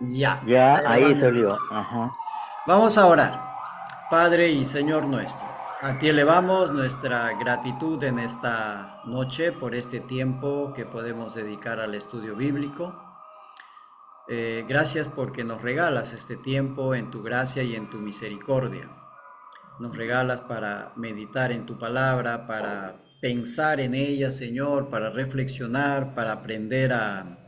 Ya, Ya, está ahí grabando Miki. salió. Ajá. Vamos a orar. Padre y Señor nuestro, a ti elevamos nuestra gratitud en esta noche por este tiempo que podemos dedicar al estudio bíblico. Gracias porque nos regalas este tiempo en tu gracia y en tu misericordia. Nos regalas para meditar en tu palabra, para pensar en ella, Señor, para reflexionar, para aprender a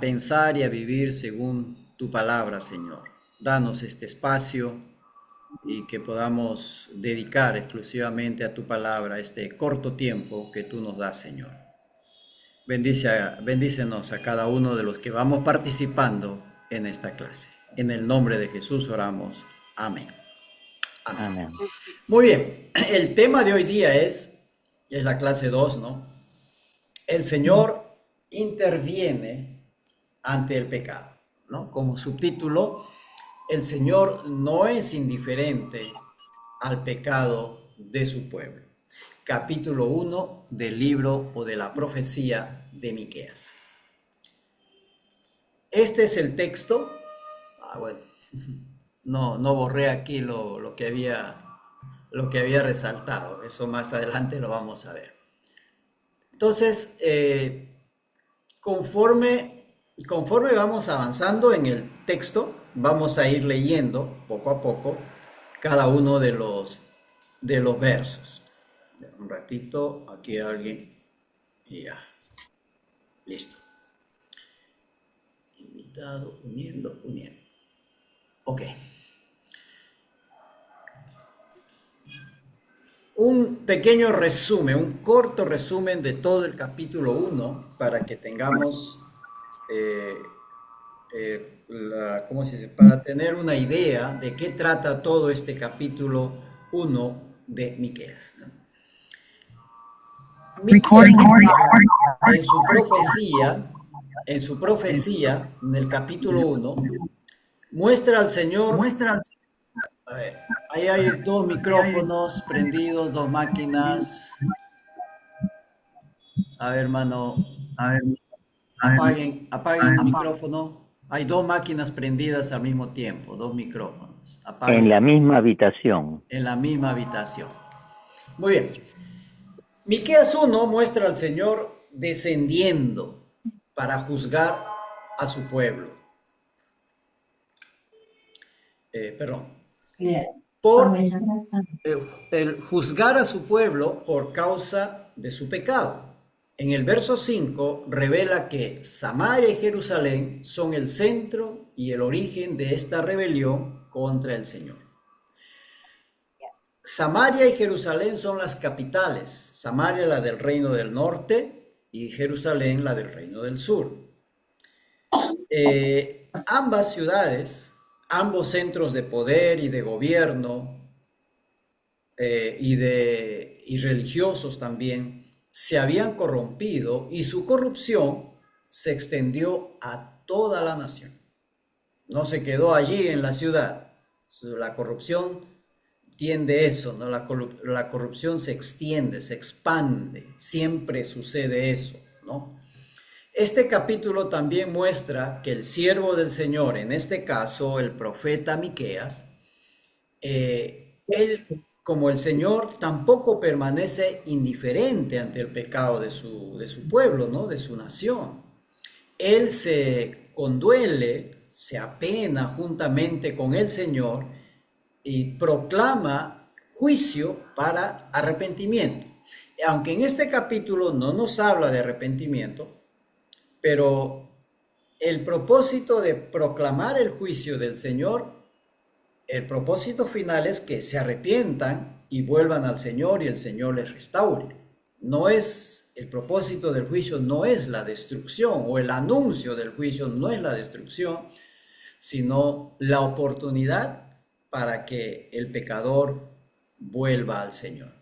pensar y a vivir según tu palabra, Señor. Danos este espacio y que podamos dedicar exclusivamente a tu palabra este corto tiempo que tú nos das, Señor. Bendícenos a cada uno de los que vamos participando en esta clase. En el nombre de Jesús oramos. Amén. Amén. Amén. Muy bien, el tema de hoy día es la clase 2, ¿no? El Señor interviene ante el pecado, ¿no? Como subtítulo, el Señor no es indiferente al pecado de su pueblo. Capítulo 1 del libro o de la profecía de Miqueas. Este es el texto. Bueno, no borré aquí lo que había resaltado. Eso más adelante lo vamos a ver. Entonces, conforme, conforme vamos avanzando en el texto, vamos a ir leyendo poco a poco cada uno de los versos. Un ratito, aquí alguien, y ya, listo. Invitado, uniendo, uniendo. Ok. Un pequeño resumen, un corto resumen de todo el capítulo 1 para que tengamos eh, ¿cómo se dice? Para tener una idea de qué trata todo este capítulo 1 de Miqueas, ¿no? Miqueas, en su profecía, en el capítulo 1 muestra al Señor. A ver, ahí hay dos micrófonos prendidos, dos máquinas. A ver, hermano, apaguen el micrófono. Hay dos máquinas prendidas al mismo tiempo, dos micrófonos. En Apaguen la misma habitación. en la misma habitación. Muy bien. Miqueas 1 muestra al Señor descendiendo para juzgar a su pueblo. Perdón. Por el juzgar a su pueblo por causa de su pecado. En el verso 5 revela que Samaria y Jerusalén son el centro y el origen de esta rebelión contra el Señor. Samaria y Jerusalén son las capitales. Samaria la del reino del norte y Jerusalén la del reino del sur. Ambas ciudades, ambos centros de poder y de gobierno y religiosos también, se habían corrompido y su corrupción se extendió a toda la nación. No se quedó allí en la ciudad. La corrupción tiende eso, ¿no? La corrupción se extiende, se expande, siempre sucede eso, ¿no? Este capítulo también muestra que el siervo del Señor, en este caso el profeta Miqueas, él, como el Señor, tampoco permanece indiferente ante el pecado de su pueblo, ¿no? De su nación. Él se conduele, se apena juntamente con el Señor y proclama juicio para arrepentimiento. Aunque en este capítulo no nos habla de arrepentimiento, pero el propósito de proclamar el juicio del Señor, el propósito final es que se arrepientan y vuelvan al Señor y el Señor les restaure. No es el propósito del juicio, no es la destrucción, o el anuncio del juicio no es la destrucción, sino la oportunidad para que el pecador vuelva al Señor.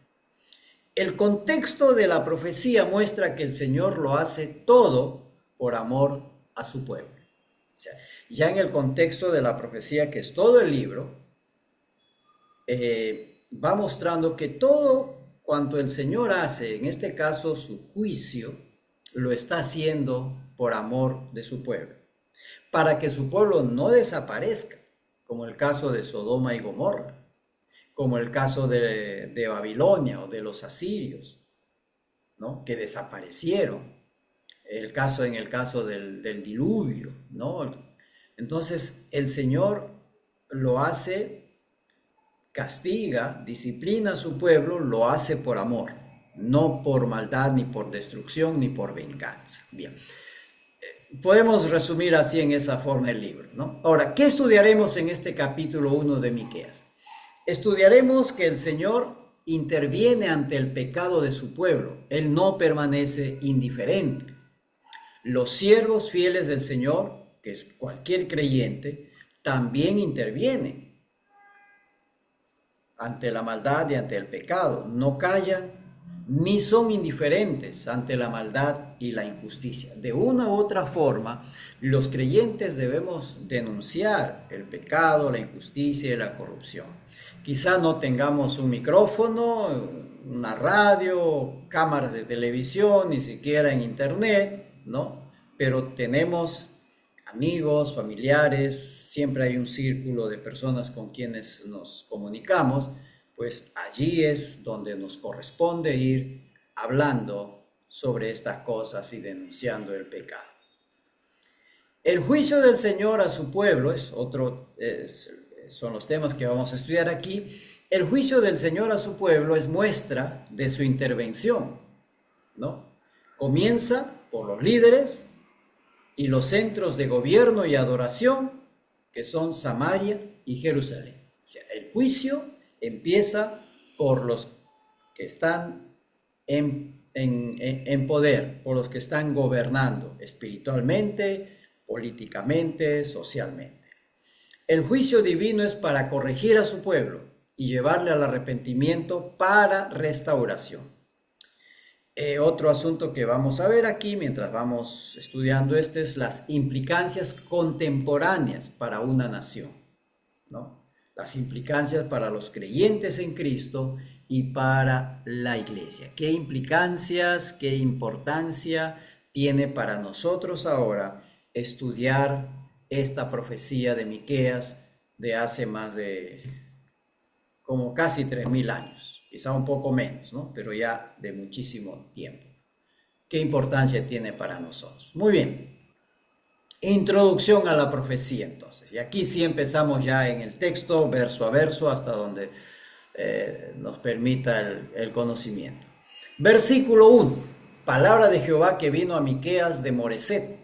El contexto de la profecía muestra que el Señor lo hace todo por amor a su pueblo. O sea, ya en el contexto de la profecía, que es todo el libro, va mostrando que todo cuanto el Señor hace, en este caso su juicio, lo está haciendo por amor de su pueblo. para que su pueblo no desaparezca, como el caso de Sodoma y Gomorra, como el caso de Babilonia o de los asirios, ¿no? Que desaparecieron. En el caso del diluvio, ¿no? Entonces el Señor lo hace, castiga, disciplina a su pueblo, lo hace por amor, no por maldad, ni por destrucción, ni por venganza. Bien, podemos resumir así en esa forma el libro, ¿no? Ahora, ¿qué estudiaremos en este capítulo 1 de Miqueas? Estudiaremos que el Señor interviene ante el pecado de su pueblo. Él no permanece indiferente. Los siervos fieles del Señor, que es cualquier creyente, también intervienen ante la maldad y ante el pecado. No callan ni son indiferentes ante la maldad y la injusticia. De una u otra forma, los creyentes debemos denunciar el pecado, la injusticia y la corrupción. Quizá no tengamos un micrófono, una radio, cámaras de televisión, ni siquiera en internet, ¿no? Pero tenemos amigos, familiares, siempre hay un círculo de personas con quienes nos comunicamos, pues allí es donde nos corresponde ir hablando sobre estas cosas y denunciando el pecado. El juicio del Señor a su pueblo son los temas que vamos a estudiar aquí. El juicio del Señor a su pueblo es muestra de su intervención, ¿no? Comienza por los líderes y los centros de gobierno y adoración, que son Samaria y Jerusalén. O sea, el juicio empieza por los que están en poder, por los que están gobernando espiritualmente, políticamente, socialmente. El juicio divino es para corregir a su pueblo y llevarle al arrepentimiento para restauración. Otro asunto que vamos a ver aquí mientras vamos estudiando es las implicancias contemporáneas para una nación, ¿no? Las implicancias para los creyentes en Cristo y para la iglesia. ¿Qué implicancias, qué importancia tiene para nosotros ahora estudiar esta profecía de Miqueas de hace más de como casi 3000 años? Quizá un poco menos, ¿no? Pero ya de muchísimo tiempo. ¿Qué importancia tiene para nosotros? Muy bien. Introducción a la profecía, entonces. Y aquí sí empezamos ya en el texto, verso a verso, hasta donde nos permita el conocimiento. Versículo 1. Palabra de Jehová que vino a Miqueas de Moreset,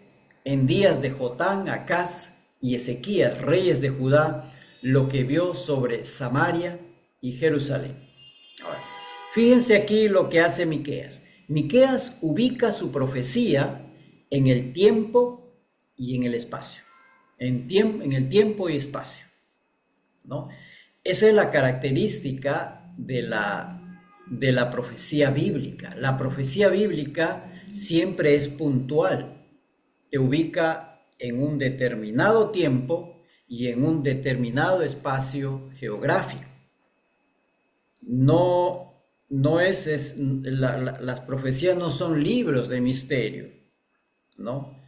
en días de Jotán, Acaz y Ezequías, reyes de Judá, lo que vio sobre Samaria y Jerusalén. Ahora, fíjense aquí lo que hace Miqueas. Miqueas ubica su profecía en el tiempo y en el espacio. En el tiempo y espacio, ¿no? Esa es la característica de la profecía bíblica. La profecía bíblica siempre es puntual. Te ubica en un determinado tiempo y en un determinado espacio geográfico. Las profecías no son libros de misterio, ¿no?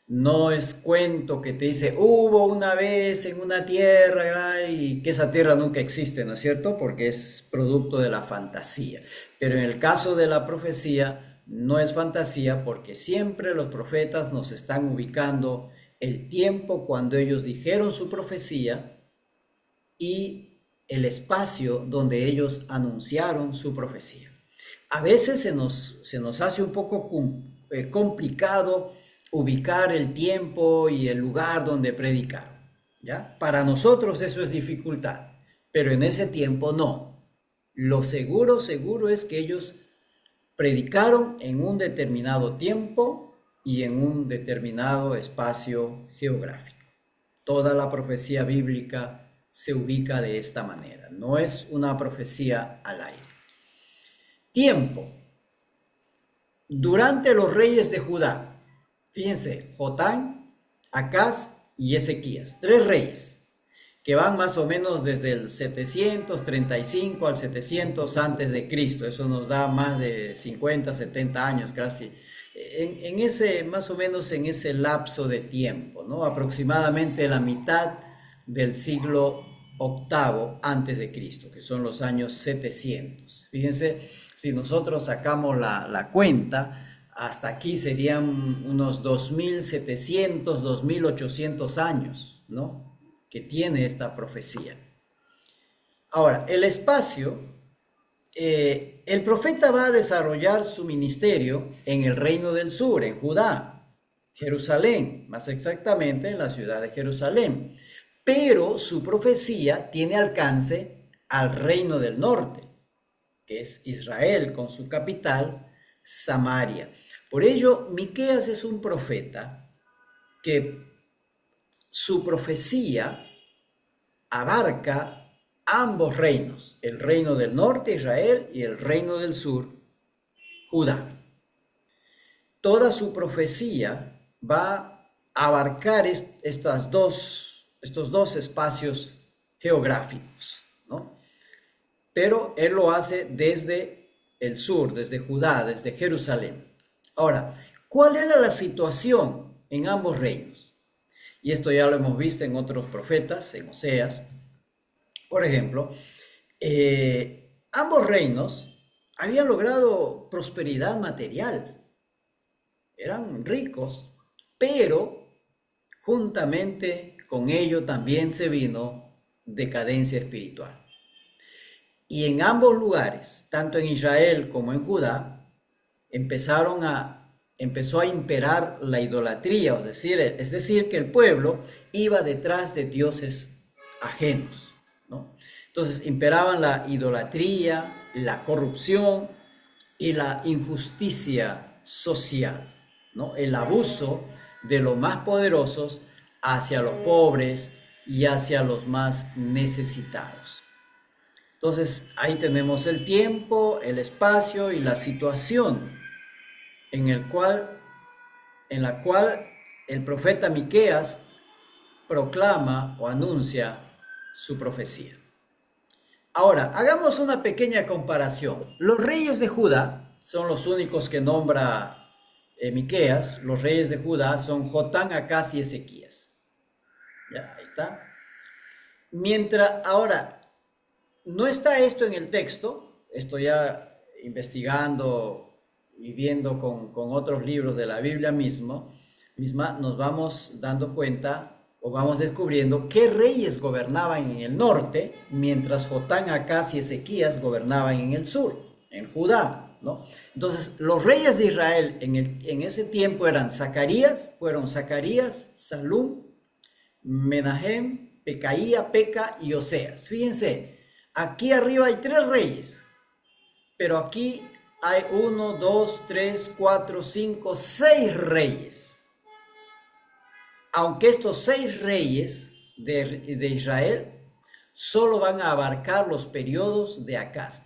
No es cuento que te dice, hubo una vez en una tierra, ¿verdad? Y que esa tierra nunca existe, ¿no es cierto? Porque es producto de la fantasía. Pero en el caso de la profecía, no es fantasía porque siempre los profetas nos están ubicando el tiempo cuando ellos dijeron su profecía y el espacio donde ellos anunciaron su profecía. A veces se nos hace un poco complicado ubicar el tiempo y el lugar donde predicaron, ¿ya? Para nosotros eso es dificultad, pero en ese tiempo no. Lo seguro es que ellos predicaron en un determinado tiempo y en un determinado espacio geográfico. Toda la profecía bíblica se ubica de esta manera, no es una profecía al aire. Tiempo. Durante los reyes de Judá, fíjense, Jotán, Acaz y Ezequías, 3 reyes que van más o menos desde el 735 al 700 antes de Cristo. Eso nos da más de 50, 70 años, en ese, más o menos en ese lapso de tiempo, ¿no? Aproximadamente la mitad del siglo octavo antes de Cristo, que son los años 700. Fíjense, si nosotros sacamos la cuenta, hasta aquí serían unos 2700, 2800 años, ¿no? Que tiene esta profecía. Ahora, el espacio, el profeta va a desarrollar su ministerio en el reino del sur, en Judá, Jerusalén, más exactamente en la ciudad de Jerusalén. Pero su profecía tiene alcance al reino del norte, que es Israel, con su capital, Samaria. Por ello, Miqueas es un profeta que su profecía abarca ambos reinos, el reino del norte, Israel, y el reino del sur, Judá. Toda su profecía va a abarcar estos dos espacios geográficos, ¿no? Pero él lo hace desde el sur, desde Judá, desde Jerusalén. Ahora, ¿cuál era la situación en ambos reinos? Y esto ya lo hemos visto en otros profetas, en Oseas. Por ejemplo, ambos reinos habían logrado prosperidad material, eran ricos, pero juntamente con ello también se vino decadencia espiritual. Y en ambos lugares, tanto en Israel como en Judá, empezó a imperar la idolatría, es decir, que el pueblo iba detrás de dioses ajenos, ¿no? Entonces imperaban la idolatría, la corrupción y la injusticia social, ¿no? El abuso de los más poderosos hacia los pobres y hacia los más necesitados. Entonces ahí tenemos el tiempo, el espacio y la situación en la cual el profeta Miqueas proclama o anuncia su profecía. Ahora, hagamos una pequeña comparación. Los reyes de Judá son los únicos que nombra Miqueas. Los reyes de Judá son Jotán, Acaz y Ezequías. Ya, ahí está. Ahora, no está esto en el texto, estoy ya investigando y viendo con otros libros de la Biblia misma, nos vamos dando cuenta o vamos descubriendo qué reyes gobernaban en el norte, mientras Jotán, Acaz y Ezequías gobernaban en el sur, en Judá, ¿no? Entonces, los reyes de Israel en ese tiempo fueron Zacarías, Salum, Menahem, Pecaía, Peca y Oseas. Fíjense, aquí arriba hay 3 reyes, pero aquí hay 1, 2, 3, 4, 5, 6 reyes. Aunque estos 6 reyes de Israel solo van a abarcar los periodos de Acaz.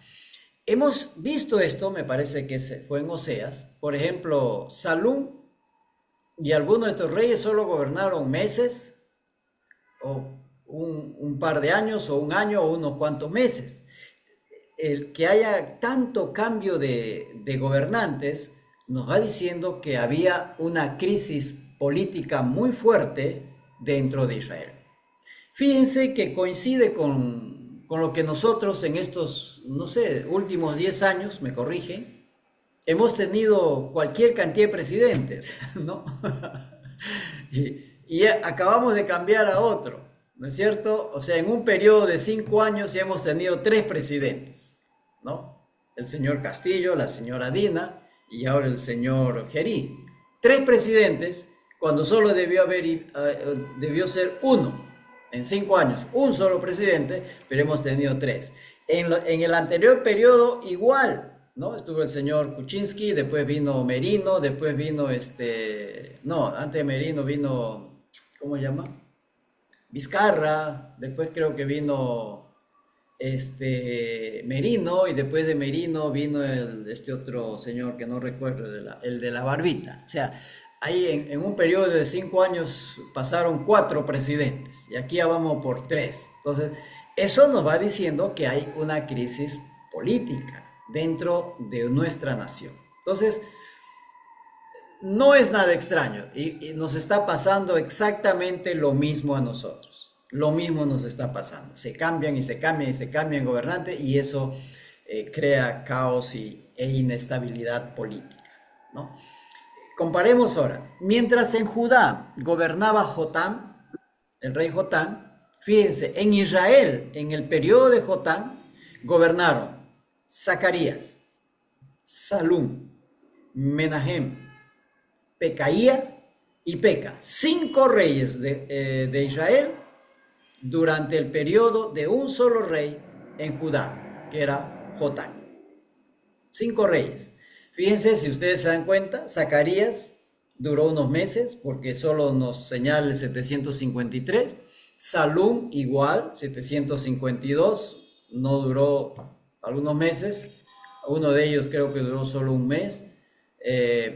Hemos visto esto, me parece que fue en Oseas. Por ejemplo, Salum y algunos de estos reyes solo gobernaron meses, o un par de años, o un año, o unos cuantos meses. El que haya tanto cambio de gobernantes nos va diciendo que había una crisis política muy fuerte dentro de Israel. Fíjense que coincide con lo que nosotros en estos, no sé, últimos 10 años, me corrigen, hemos tenido cualquier cantidad de presidentes, ¿no? y acabamos de cambiar a otro, ¿no es cierto? O sea, en un periodo de 5 años ya hemos tenido 3 presidentes, ¿no? El señor Castillo, la señora Dina y ahora el señor Gerí. 3 presidentes cuando solo debió ser uno en 5 años, un solo presidente, pero hemos tenido 3. En el anterior periodo igual, ¿no? Estuvo el señor Kuczynski, después vino Merino, después vino antes de Merino vino, ¿cómo se llama? Vizcarra, después creo que vino Merino, y después de Merino vino este otro señor que no recuerdo, el de la barbita. O sea, ahí en un periodo de 5 años pasaron 4 presidentes y aquí ya vamos por 3. Entonces, eso nos va diciendo que hay una crisis política dentro de nuestra nación. Entonces, no es nada extraño y nos está pasando exactamente lo mismo a nosotros. Lo mismo nos está pasando. Se cambian y se cambian y se cambian gobernantes y eso crea caos e inestabilidad política, ¿no? Comparemos ahora. Mientras en Judá gobernaba Jotam, el rey Jotam, fíjense, en Israel, en el periodo de Jotam, gobernaron Zacarías, Salum, Menahem, Pecaía y Peca, 5 reyes de Israel durante el periodo de un solo rey en Judá, que era Jotam. 5 reyes. Fíjense, si ustedes se dan cuenta, Zacarías duró unos meses porque solo nos señala el 753. Salum igual, 752, no duró algunos meses. Uno de ellos creo que duró solo un mes.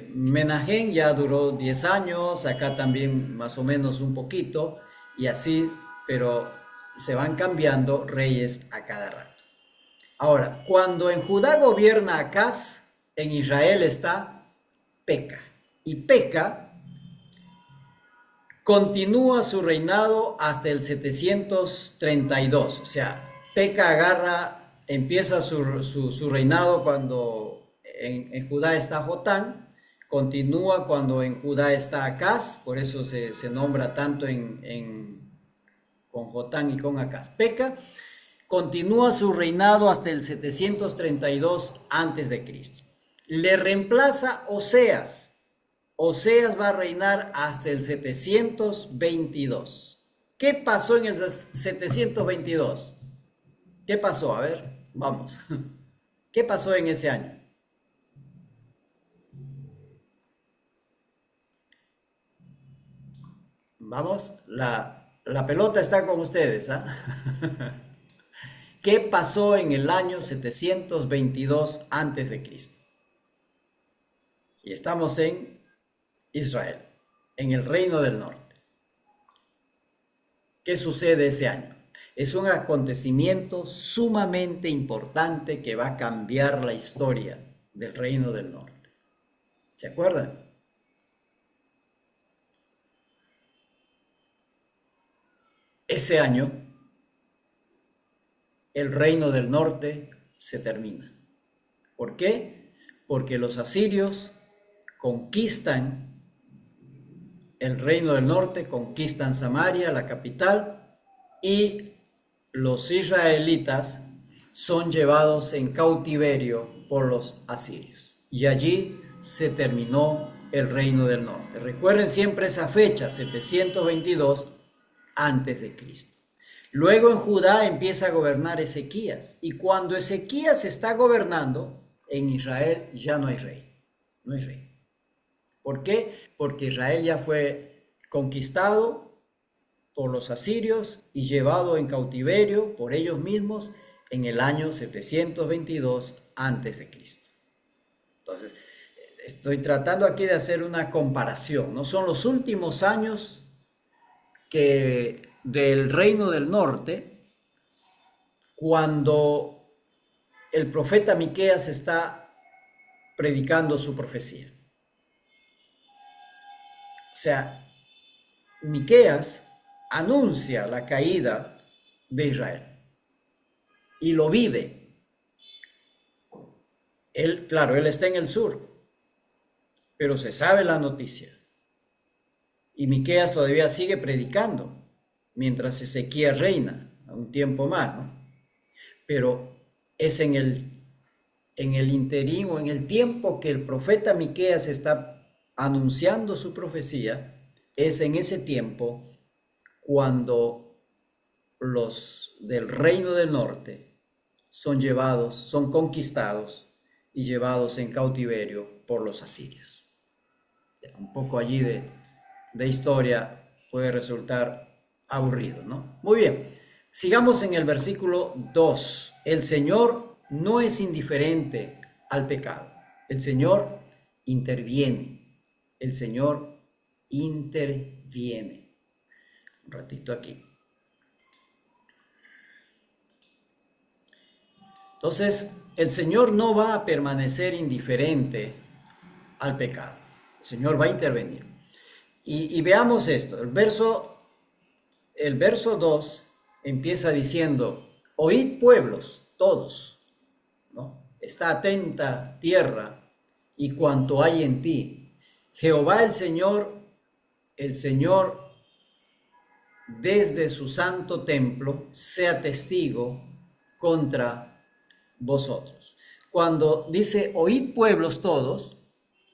Menahem ya duró 10 años, acá también más o menos un poquito, y así, pero se van cambiando reyes a cada rato. Ahora, cuando en Judá gobierna Acaz, en Israel está Peca. Y Peca continúa su reinado hasta el 732. O sea, Peca empieza su reinado cuando en Judá está Jotán, continúa cuando en Judá está Acaz, por eso se nombra tanto con Jotán y con Acaz. Peca continúa su reinado hasta el 732 a.C. Le reemplaza Oseas. Oseas va a reinar hasta el 722. ¿Qué pasó en el 722? ¿Qué pasó? A ver, vamos. ¿Qué pasó en ese año? Vamos, la pelota está con ustedes, ¿ah? ¿Qué pasó en el año 722 a.C.? Y estamos en Israel, en el Reino del Norte. ¿Qué sucede ese año? Es un acontecimiento sumamente importante que va a cambiar la historia del Reino del Norte. ¿Se acuerdan? Ese año, el Reino del Norte se termina. ¿Por qué? Porque los asirios conquistan el Reino del Norte, conquistan Samaria, la capital, y los israelitas son llevados en cautiverio por los asirios. Y allí se terminó el Reino del Norte. Recuerden siempre esa fecha, 722 a.C. Luego en Judá empieza a gobernar Ezequías. Y cuando Ezequías está gobernando, en Israel ya no hay rey. No hay rey. ¿Por qué? Porque Israel ya fue conquistado por los asirios y llevado en cautiverio por ellos mismos en el año 722 a.C. Entonces, estoy tratando aquí de hacer una comparación, ¿no? Son los últimos años del Reino del Norte, cuando el profeta Miqueas está predicando su profecía. O sea, Miqueas anuncia la caída de Israel y lo vive. Él, claro, él está en el sur, pero se sabe la noticia. Y Miqueas todavía sigue predicando mientras Ezequías reina un tiempo más, ¿no? Pero es en el interín o en el tiempo que el profeta Miqueas está anunciando su profecía, es en ese tiempo cuando los del Reino del Norte son llevados, son conquistados y llevados en cautiverio por los asirios. Un poco allí de historia puede resultar aburrido, ¿no? Muy bien, sigamos en el versículo 2. El Señor no es indiferente al pecado. El Señor interviene. El Señor interviene. Un ratito aquí. Entonces, el Señor no va a permanecer indiferente al pecado. El Señor va a intervenir. Y veamos esto. El verso 2 empieza diciendo, oíd pueblos, todos, ¿no? Está atenta tierra y cuanto hay en ti. Jehová el Señor desde su santo templo, sea testigo contra vosotros. Cuando dice oíd pueblos todos,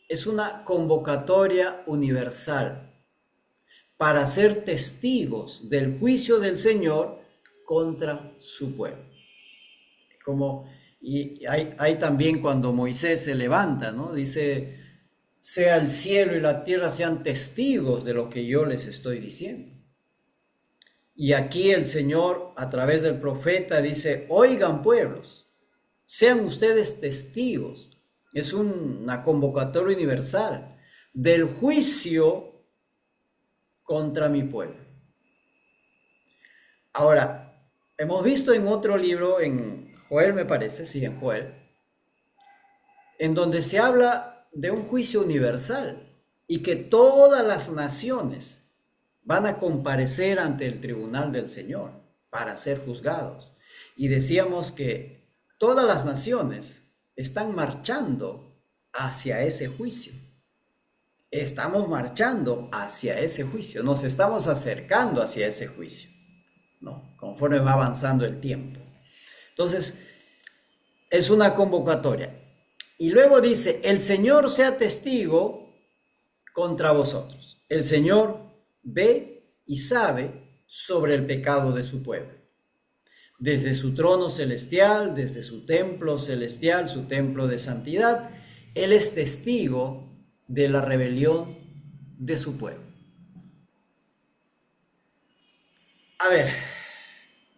es una convocatoria universal para ser testigos del juicio del Señor contra su pueblo. Y hay también cuando Moisés se levanta, ¿no? Dice, sea el cielo y la tierra sean testigos de lo que yo les estoy diciendo. Y aquí el Señor, a través del profeta, dice, oigan pueblos, sean ustedes testigos. Es una convocatoria universal del juicio contra mi pueblo. Ahora, hemos visto en otro libro, en Joel me parece, sí, en Joel, en donde se habla de un juicio universal y que todas las naciones van a comparecer ante el tribunal del Señor para ser juzgados. Y decíamos que todas las naciones están marchando hacia ese juicio. Estamos marchando hacia ese juicio, nos estamos acercando hacia ese juicio, ¿no? Conforme va avanzando el tiempo. Entonces, es una convocatoria. Y luego dice, el Señor sea testigo contra vosotros. El Señor ve y sabe sobre el pecado de su pueblo. Desde su trono celestial, desde su templo celestial, su templo de santidad, Él es testigo de la rebelión de su pueblo. A ver,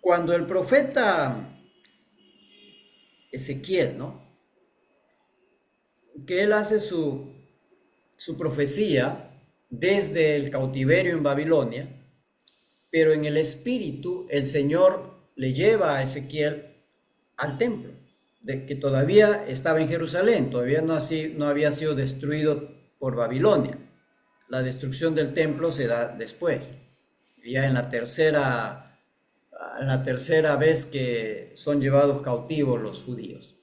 cuando el profeta Ezequiel, ¿no? Que él hace su profecía desde el cautiverio en Babilonia, pero en el espíritu el Señor le lleva a Ezequiel al templo, de que todavía estaba en Jerusalén, todavía no había sido destruido por Babilonia. La destrucción del templo se da después, ya en la tercera vez que son llevados cautivos los judíos.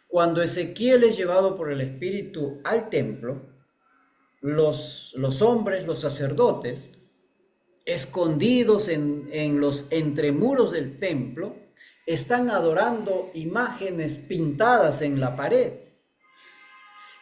Cuando Ezequiel es llevado por el Espíritu al templo, los hombres, los sacerdotes, escondidos en los entremuros del templo, están adorando imágenes pintadas en la pared.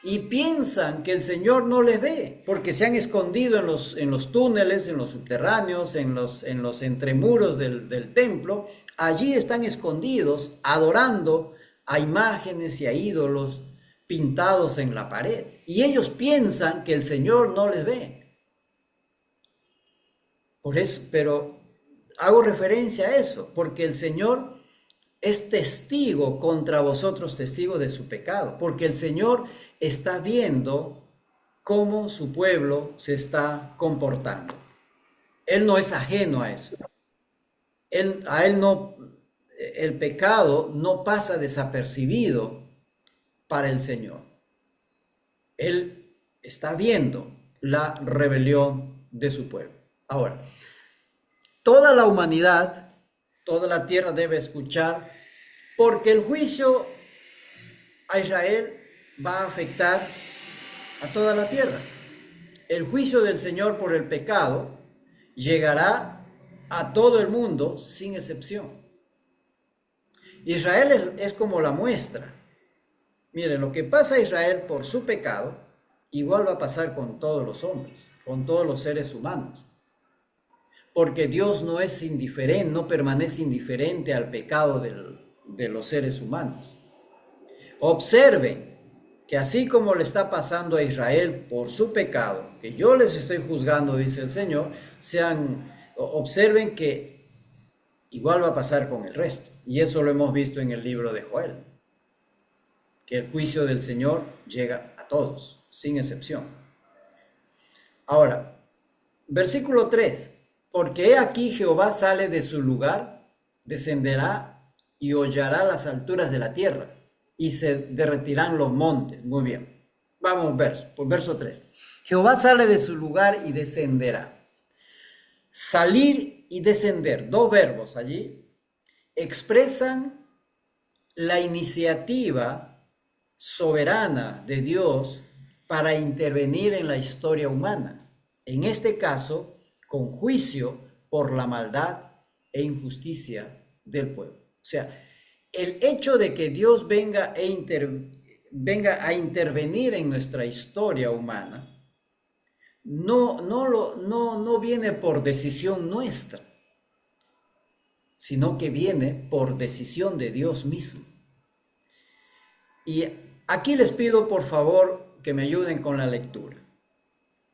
Y piensan que el Señor no les ve, porque se han escondido en los túneles, en los subterráneos, en los entremuros del templo. Allí están escondidos, adorando a imágenes y a ídolos pintados en la pared. Y ellos piensan que el Señor no les ve. Por eso, pero hago referencia a eso, porque el Señor es testigo contra vosotros, testigo de su pecado, porque el Señor está viendo cómo su pueblo se está comportando. Él no es ajeno a eso. El pecado no pasa desapercibido para el Señor. Él está viendo la rebelión de su pueblo. Ahora, toda la humanidad, toda la tierra debe escuchar, porque el juicio a Israel va a afectar a toda la tierra. El juicio del Señor por el pecado llegará a todo el mundo sin excepción. Israel es como la muestra. Miren, lo que pasa a Israel por su pecado, igual va a pasar con todos los hombres, con todos los seres humanos. Porque Dios no es indiferente, no permanece indiferente al pecado de los seres humanos. Observen que así como le está pasando a Israel por su pecado, que yo les estoy juzgando, dice el Señor, observen que igual va a pasar con el resto. Y eso lo hemos visto en el libro de Joel, que el juicio del Señor llega a todos, sin excepción. Ahora, versículo 3. Porque he aquí Jehová sale de su lugar, descenderá y hollará las alturas de la tierra, y se derretirán los montes. Muy bien. Vamos por verso 3. Jehová sale de su lugar y descenderá. Salir y descender, dos verbos allí, expresan la iniciativa soberana de Dios para intervenir en la historia humana. En este caso, con juicio por la maldad e injusticia del pueblo. O sea, el hecho de que Dios venga a intervenir en nuestra historia humana no viene por decisión nuestra, sino que viene por decisión de Dios mismo. Y aquí les pido por favor que me ayuden con la lectura.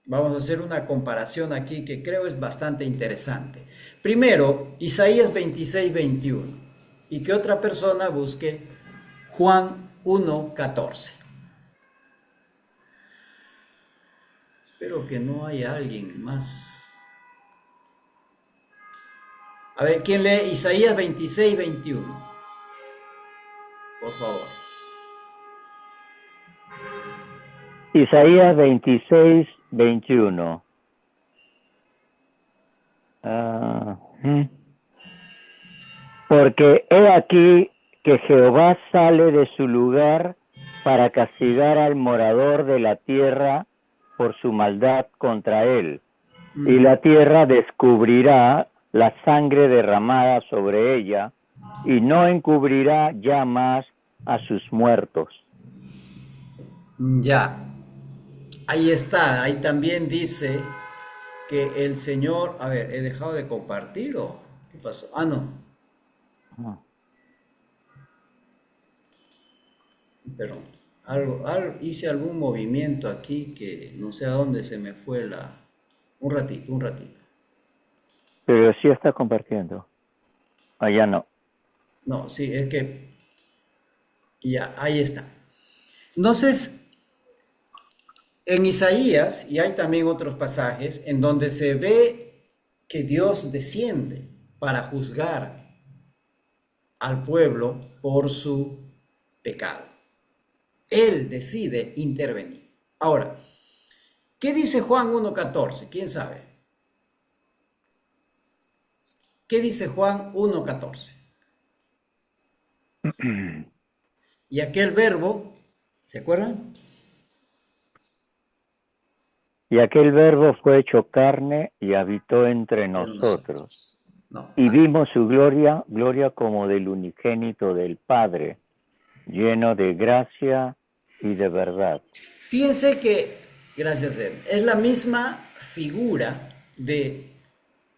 Vamos a hacer una comparación aquí que creo es bastante interesante. Primero, Isaías 26:21. Y que otra persona busque Juan 1:14. Espero que no haya alguien más. A ver, ¿quién lee Isaías 26:21? Por favor. Isaías 26:21. Porque he aquí que Jehová sale de su lugar para castigar al morador de la tierra por su maldad contra él. Y la tierra descubrirá la sangre derramada sobre ella, y no encubrirá ya más a sus muertos. Ya, ahí está, ahí también dice que el Señor, a ver, ¿he dejado de compartir o qué pasó? Ah, no, perdón, hice algún movimiento aquí que no sé a dónde se me fue un ratito. Pero sí está compartiendo. Allá no. No, sí, es que ya, ahí está. Entonces, en Isaías, y hay también otros pasajes en donde se ve que Dios desciende para juzgar al pueblo por su pecado. Él decide intervenir. Ahora, ¿qué dice Juan 1:14? ¿Quién sabe? ¿Qué dice Juan 1:14? Y aquel verbo, ¿se acuerdan? Y aquel verbo fue hecho carne y habitó entre nosotros. No. Y vimos su gloria, gloria como del unigénito del Padre, lleno de gracia y de verdad. Fíjense que, gracias a él, es la misma figura de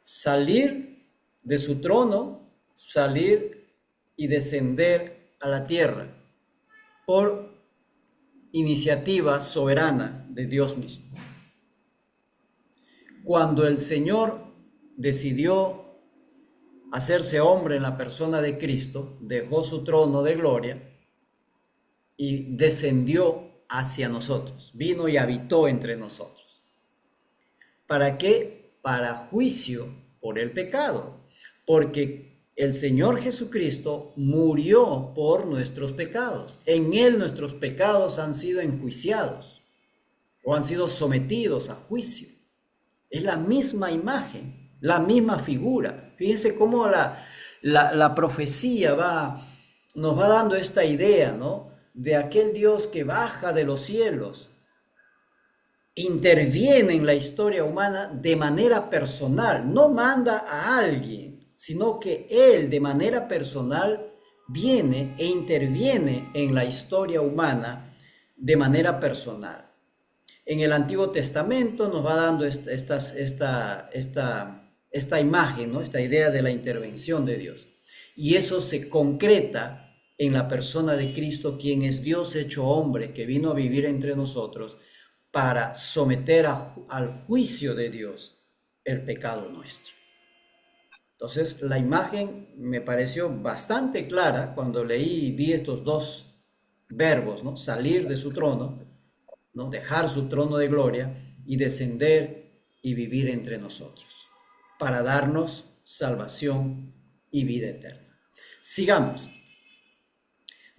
salir de su trono, salir y descender a la tierra por iniciativa soberana de Dios mismo. Cuando el Señor decidió hacerse hombre en la persona de Cristo, dejó su trono de gloria y descendió hacia nosotros, vino y habitó entre nosotros. ¿Para qué? Para juicio por el pecado, porque el Señor Jesucristo murió por nuestros pecados. En Él nuestros pecados han sido enjuiciados o han sido sometidos a juicio. Es la misma imagen, la misma figura. Fíjense cómo la profecía nos va dando esta idea, ¿no? De aquel Dios que baja de los cielos, interviene en la historia humana de manera personal, no manda a alguien, sino que Él de manera personal viene e interviene en la historia humana de manera personal. En el Antiguo Testamento nos va dando esta imagen, ¿no? Esta idea de la intervención de Dios. Y eso se concreta en la persona de Cristo, quien es Dios hecho hombre, que vino a vivir entre nosotros para someter al juicio de Dios el pecado nuestro. Entonces, la imagen me pareció bastante clara cuando leí y vi estos dos verbos, ¿no? Salir de su trono, ¿no? Dejar su trono de gloria y descender y vivir entre nosotros para darnos salvación y vida eterna. Sigamos.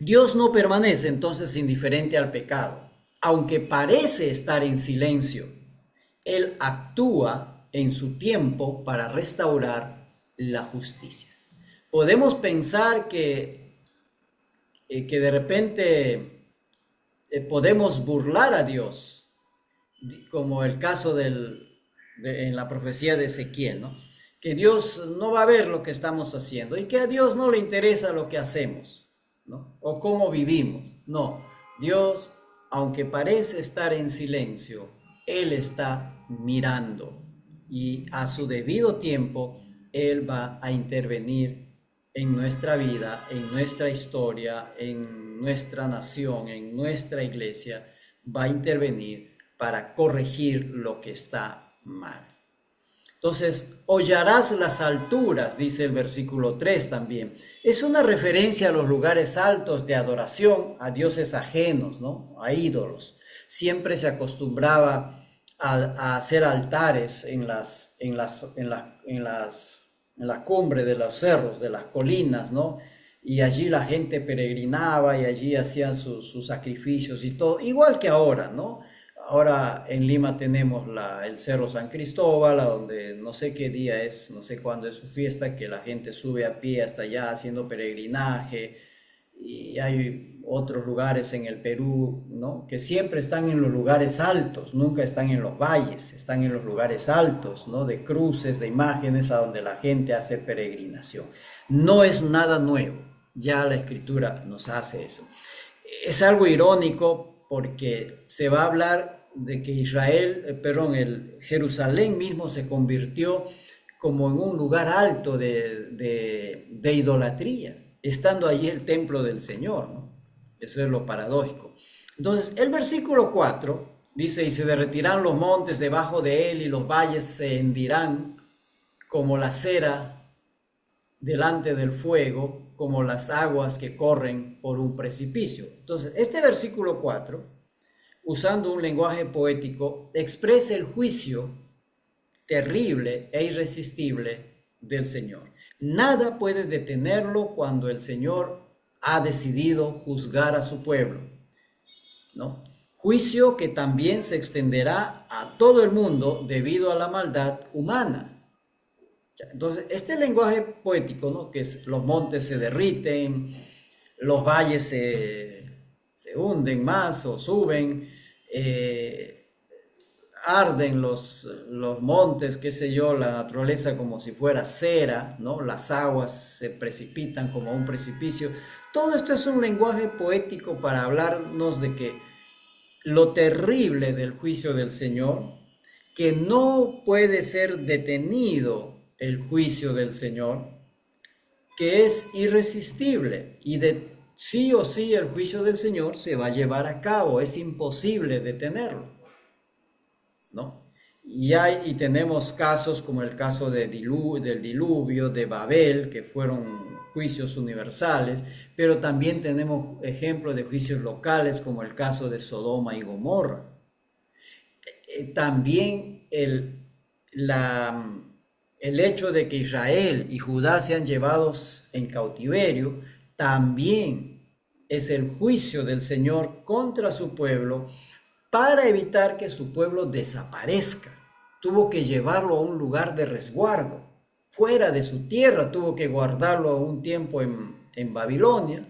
Dios no permanece entonces indiferente al pecado, aunque parece estar en silencio Él actúa en su tiempo para restaurar la justicia. Podemos pensar que de repente podemos burlar a Dios, como el caso en la profecía de Ezequiel, ¿no? Que Dios no va a ver lo que estamos haciendo y que a Dios no le interesa lo que hacemos, ¿no? O cómo vivimos. No, Dios, aunque parece estar en silencio, Él está mirando y a su debido tiempo Él va a intervenir en nuestra vida, en nuestra historia, en nuestra nación, en nuestra iglesia, va a intervenir para corregir lo que está mal. Entonces, hollarás las alturas, dice el versículo 3 también. Es una referencia a los lugares altos de adoración a dioses ajenos, ¿no? A ídolos. Siempre se acostumbraba a hacer altares en la cumbre de los cerros, de las colinas, ¿no? Y allí la gente peregrinaba y allí hacían sus sacrificios y todo, igual que ahora, ¿no? Ahora en Lima tenemos el Cerro San Cristóbal, a donde no sé qué día es, no sé cuándo es su fiesta, que la gente sube a pie hasta allá haciendo peregrinaje. Y hay otros lugares en el Perú, ¿no? Que siempre están en los lugares altos, nunca están en los valles, están en los lugares altos, ¿no? De cruces, de imágenes a donde la gente hace peregrinación. No es nada nuevo, ya la Escritura nos hace eso. Es algo irónico porque se va a hablar de que el Jerusalén mismo se convirtió como en un lugar alto de idolatría, estando allí el templo del Señor, ¿no? Eso es lo paradójico. Entonces, el versículo 4 dice, y se derretirán los montes debajo de él y los valles se hendirán como la cera delante del fuego, como las aguas que corren por un precipicio. Entonces, este versículo 4, usando un lenguaje poético, expresa el juicio terrible e irresistible del Señor. Nada puede detenerlo cuando el Señor ha decidido juzgar a su pueblo, ¿no? Juicio que también se extenderá a todo el mundo debido a la maldad humana. Entonces, este lenguaje poético, ¿no? Que los montes se derriten, los valles se hunden más o suben, arden los montes, qué sé yo, la naturaleza como si fuera cera, ¿no? Las aguas se precipitan como un precipicio. Todo esto es un lenguaje poético para hablarnos de que lo terrible del juicio del Señor, que no puede ser detenido el juicio del Señor, que es irresistible y de sí o sí el juicio del Señor se va a llevar a cabo, es imposible detenerlo, ¿no? Y tenemos casos como el caso del diluvio, de Babel, que fueron juicios universales, pero también tenemos ejemplos de juicios locales como el caso de Sodoma y Gomorra. También el hecho de que Israel y Judá sean llevados en cautiverio también es el juicio del Señor contra su pueblo para evitar que su pueblo desaparezca. Tuvo que llevarlo a un lugar de resguardo, fuera de su tierra, tuvo que guardarlo un tiempo en Babilonia,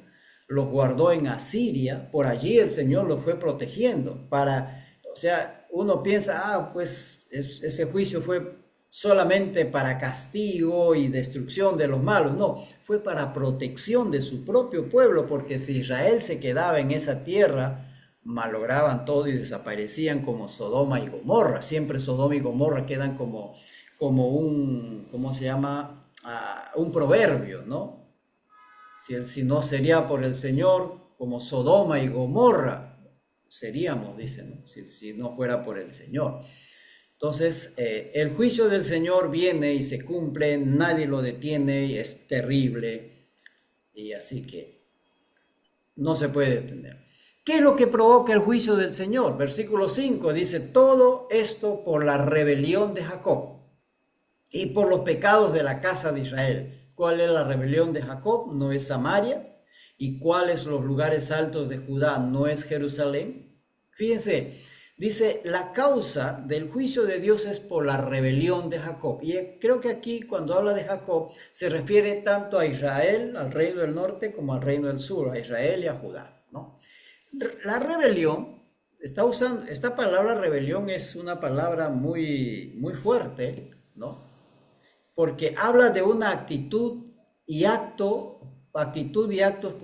los guardó en Asiria, por allí el Señor los fue protegiendo o sea, uno piensa, pues ese juicio fue solamente para castigo y destrucción de los malos. No, fue para protección de su propio pueblo, porque si Israel se quedaba en esa tierra, malograban todo y desaparecían como Sodoma y Gomorra. Siempre Sodoma y Gomorra quedan como un, ¿cómo se llama? Un proverbio, ¿no? Si no sería por el Señor, como Sodoma y Gomorra seríamos, dicen, ¿no? Si no fuera por el Señor. Entonces, el juicio del Señor viene y se cumple, nadie lo detiene y es terrible, y así que no se puede detener. ¿Qué es lo que provoca el juicio del Señor? Versículo 5 dice, todo esto por la rebelión de Jacob y por los pecados de la casa de Israel. ¿Cuál es la rebelión de Jacob? No es Samaria. ¿Y cuáles los lugares altos de Judá? No es Jerusalén. Fíjense, Dice, la causa del juicio de Dios es por la rebelión de Jacob. Y creo que aquí cuando habla de Jacob se refiere tanto a Israel, al reino del norte, como al reino del sur, a Israel y a Judá, ¿no? La rebelión, está usando, esta palabra rebelión es una palabra muy fuerte, ¿no? Porque habla de una actitud y actos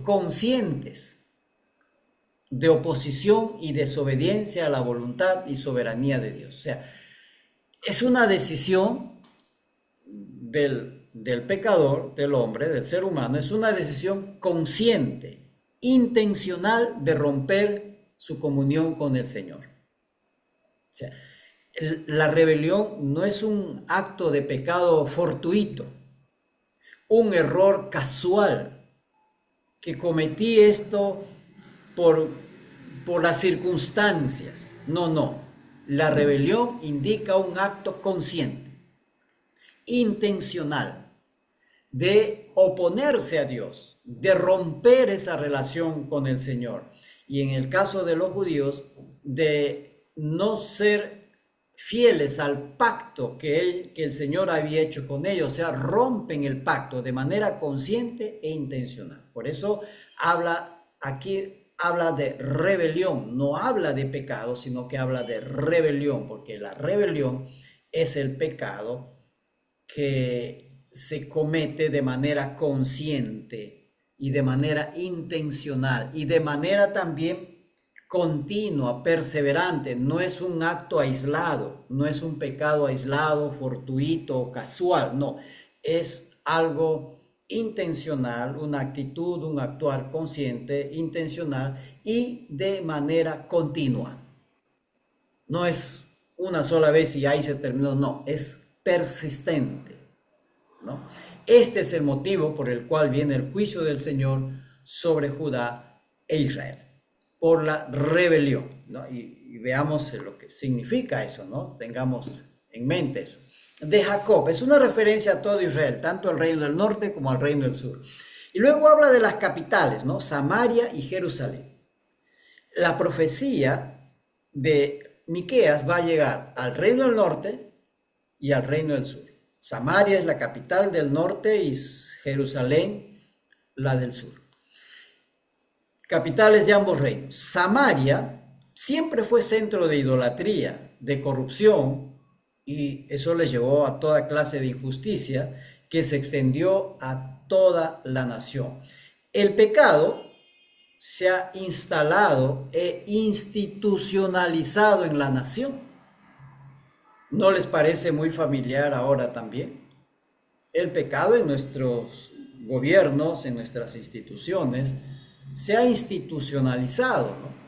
conscientes de oposición y desobediencia a la voluntad y soberanía de Dios. O sea, es una decisión del pecador, del hombre, del ser humano, es una decisión consciente, intencional de romper su comunión con el Señor. O sea, la rebelión no es un acto de pecado fortuito, un error casual, que cometí esto por, por las circunstancias. No, no. La rebelión indica un acto consciente, intencional, de oponerse a Dios, de romper esa relación con el Señor. Y en el caso de los judíos, de no ser fieles al pacto que el Señor había hecho con ellos, o sea, rompen el pacto de manera consciente e intencional. Por eso habla de rebelión, no habla de pecado, sino que habla de rebelión, porque la rebelión es el pecado que se comete de manera consciente y de manera intencional y de manera también continua, perseverante. No es un acto aislado, no es un pecado aislado, fortuito o casual, no, es algo intencional, una actitud, un actuar consciente, intencional y de manera continua. No es una sola vez y ahí se terminó, no, es persistente, ¿no? Este es el motivo por el cual viene el juicio del Señor sobre Judá e Israel, por la rebelión, ¿no? Y veamos lo que significa eso, ¿no? Tengamos en mente eso. De Jacob, es una referencia a todo Israel, tanto al reino del norte como al reino del sur. Y luego habla de las capitales, ¿no? Samaria y Jerusalén. La profecía de Miqueas va a llegar al reino del norte y al reino del sur. Samaria es la capital del norte y Jerusalén la del sur. Capitales de ambos reinos. Samaria siempre fue centro de idolatría, de corrupción, y eso le llevó a toda clase de injusticia que se extendió a toda la nación. El pecado se ha instalado e institucionalizado en la nación. ¿No les parece muy familiar ahora también? El pecado en nuestros gobiernos, en nuestras instituciones, se ha institucionalizado, ¿no?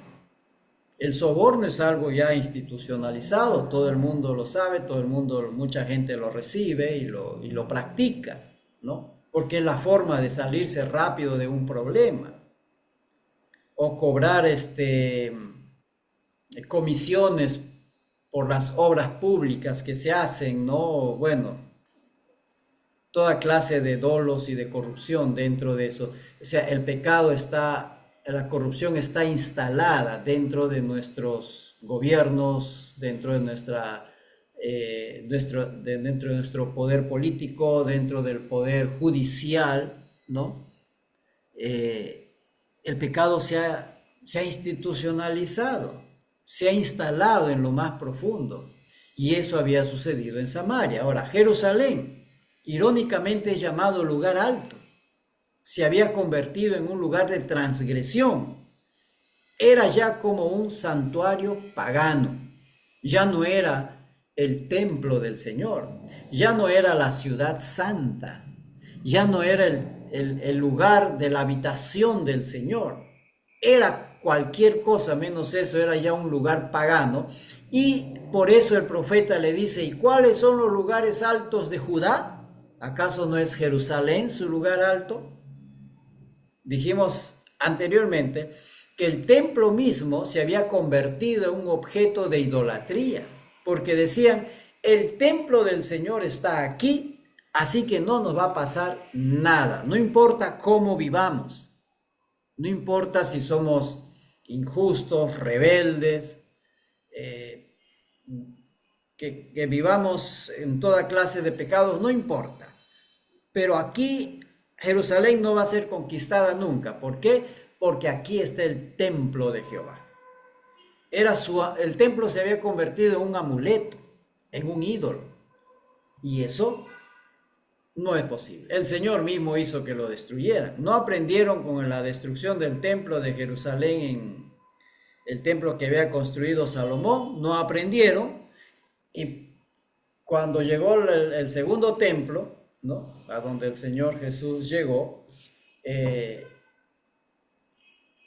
El soborno es algo ya institucionalizado, todo el mundo lo sabe, mucha gente lo recibe y lo practica, ¿no? Porque es la forma de salirse rápido de un problema. O cobrar comisiones por las obras públicas que se hacen, ¿no? Bueno, toda clase de dolos y de corrupción dentro de eso. O sea, la corrupción está instalada dentro de nuestros gobiernos, dentro de dentro de nuestro poder político, dentro del poder judicial, ¿no? El pecado se ha institucionalizado, se ha instalado en lo más profundo, y eso había sucedido en Samaria. Ahora, Jerusalén, irónicamente es llamado lugar alto, se había convertido en un lugar de transgresión. Era ya como un santuario pagano, ya no era el templo del Señor, ya no era la ciudad santa, ya no era el lugar de la habitación del Señor, era cualquier cosa menos eso, era ya un lugar pagano. Y por eso el profeta le dice, ¿y cuáles son los lugares altos de Judá? ¿Acaso no es Jerusalén su lugar alto? Dijimos anteriormente que el templo mismo se había convertido en un objeto de idolatría, porque decían, el templo del Señor está aquí, así que no nos va a pasar nada, no importa cómo vivamos, no importa si somos injustos, rebeldes, eh, que vivamos en toda clase de pecados, no importa. Pero aquí Jerusalén no va a ser conquistada nunca. ¿Por qué? Porque aquí está el templo de Jehová. El templo se había convertido en un amuleto, en un ídolo. Y eso no es posible. El Señor mismo hizo que lo destruyeran. No aprendieron con la destrucción del templo de Jerusalén, en el templo que había construido Salomón. No aprendieron. Y cuando llegó el segundo templo, ¿no?, a donde el Señor Jesús llegó,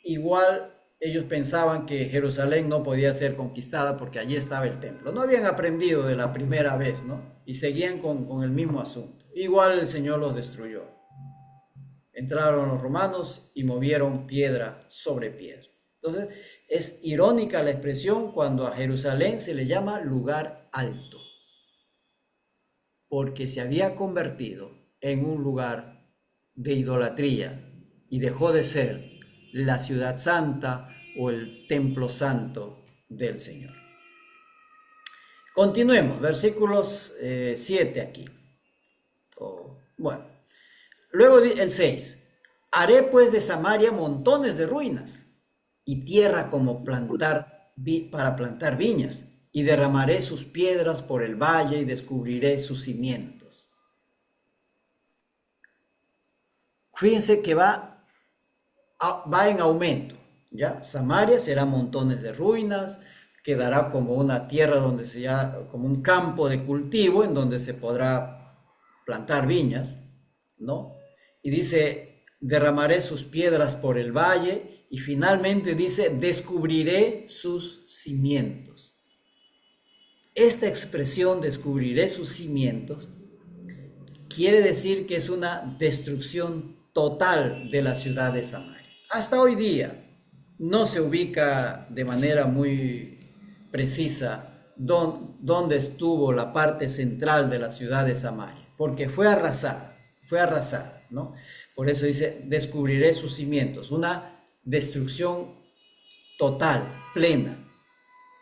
igual ellos pensaban que Jerusalén no podía ser conquistada porque allí estaba el templo. No habían aprendido de la primera vez, ¿no? Y seguían con el mismo asunto. Igual el Señor los destruyó. Entraron los romanos y movieron piedra sobre piedra. Entonces, es irónica la expresión cuando a Jerusalén se le llama lugar alto, porque se había convertido en un lugar de idolatría y dejó de ser la ciudad santa o el templo santo del Señor. Continuemos, versículos 7 aquí. Bueno, luego el 6. Haré pues de Samaria montones de ruinas y tierra como para plantar viñas, y derramaré sus piedras por el valle y descubriré sus cimientos. Fíjense que va en aumento, ¿ya? Samaria será montones de ruinas, quedará como una tierra donde como un campo de cultivo en donde se podrá plantar viñas, ¿no? Y dice, derramaré sus piedras por el valle, y finalmente dice, descubriré sus cimientos. Esta expresión, descubriré sus cimientos, quiere decir que es una destrucción total de la ciudad de Samaria. Hasta hoy día no se ubica de manera muy precisa dónde estuvo la parte central de la ciudad de Samaria, porque fue arrasada, ¿no? Por eso dice, descubriré sus cimientos, una destrucción total, plena,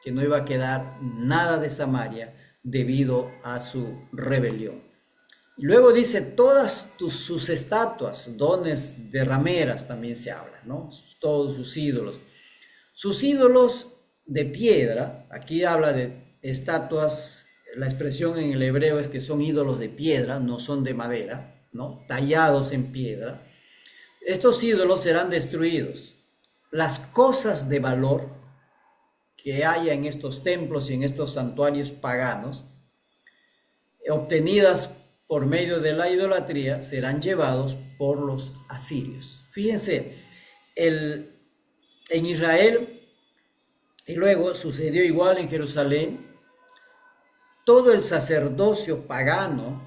que no iba a quedar nada de Samaria debido a su rebelión. Y luego dice, todas sus estatuas, dones de rameras también se habla, ¿no? Todos sus ídolos. Sus ídolos de piedra, aquí habla de estatuas, la expresión en el hebreo es que son ídolos de piedra, no son de madera, ¿no? Tallados en piedra. Estos ídolos serán destruidos. Las cosas de valor que haya en estos templos y en estos santuarios paganos, obtenidas por medio de la idolatría, serán llevados por los asirios. Fíjense, en Israel, y luego sucedió igual en Jerusalén, todo el sacerdocio pagano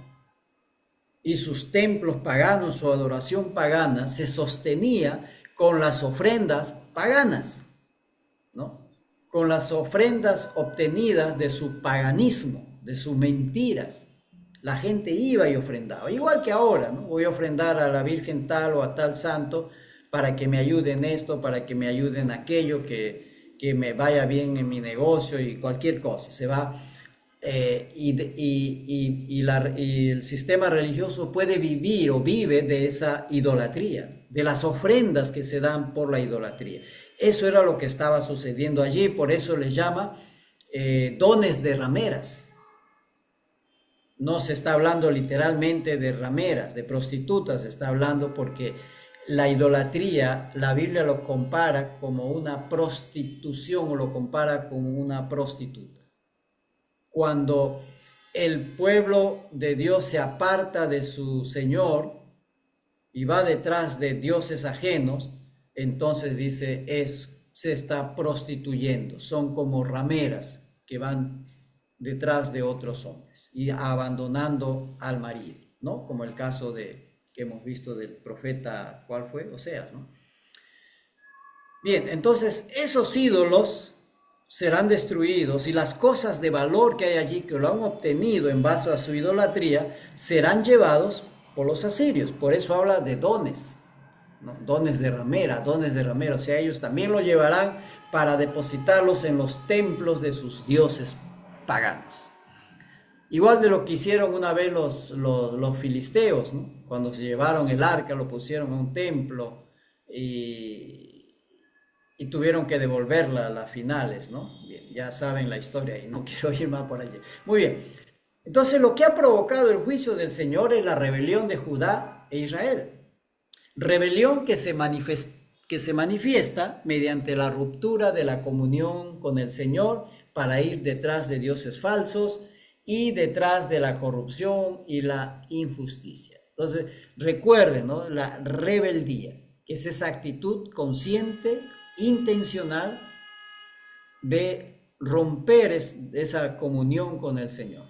y sus templos paganos, su adoración pagana, se sostenía con las ofrendas paganas, ¿no? Con las ofrendas obtenidas de su paganismo, de sus mentiras. La gente iba y ofrendaba, igual que ahora, ¿no? Voy a ofrendar a la Virgen tal o a tal santo para que me ayuden esto, para que me ayuden aquello, que me vaya bien en mi negocio y cualquier cosa. Se va, y el sistema religioso puede vivir o vive de esa idolatría, de las ofrendas que se dan por la idolatría. Eso era lo que estaba sucediendo allí, por eso les llama dones de rameras. No se está hablando literalmente de rameras, de prostitutas, se está hablando porque la idolatría, la Biblia lo compara como una prostitución o lo compara como una prostituta. Cuando el pueblo de Dios se aparta de su Señor y va detrás de dioses ajenos, entonces dice, se está prostituyendo, son como rameras que van detrás de otros hombres y abandonando al marido, ¿no? Como el caso que hemos visto del profeta, ¿cuál fue? Oseas, ¿no? Bien, entonces esos ídolos serán destruidos y las cosas de valor que hay allí, que lo han obtenido en base a su idolatría, serán llevados por los asirios. Por eso habla de dones. ¿no? Dones de ramera, dones de ramera. O sea, ellos también lo llevarán para depositarlos en los templos de sus dioses paganos. Igual de lo que hicieron una vez los filisteos, ¿no? Cuando se llevaron el arca, lo pusieron en un templo y tuvieron que devolverla a las finales, ¿no? Bien, ya saben la historia y no quiero ir más por allí. Muy bien. Entonces, lo que ha provocado el juicio del Señor es la rebelión de Judá e Israel. Rebelión que se manifiesta mediante la ruptura de la comunión con el Señor para ir detrás de dioses falsos y detrás de la corrupción y la injusticia. Entonces, recuerden, ¿no? La rebeldía, que es esa actitud consciente, intencional de romper esa comunión con el Señor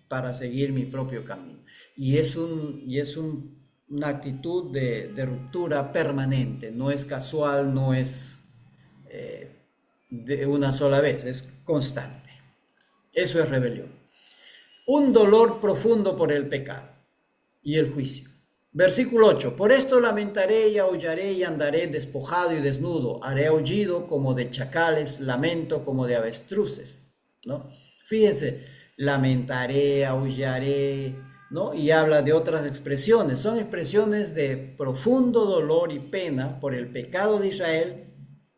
para seguir mi propio camino. Y es una actitud de ruptura permanente, no es casual, no es de una sola vez, es constante. Eso es rebelión. Un dolor profundo por el pecado y el juicio. Versículo 8. Por esto lamentaré y aullaré y andaré despojado y desnudo. Haré aullido como de chacales, lamento como de avestruces, ¿no? Fíjense, lamentaré, aullaré, ¿no? Y habla de otras expresiones. Son expresiones de profundo dolor y pena por el pecado de Israel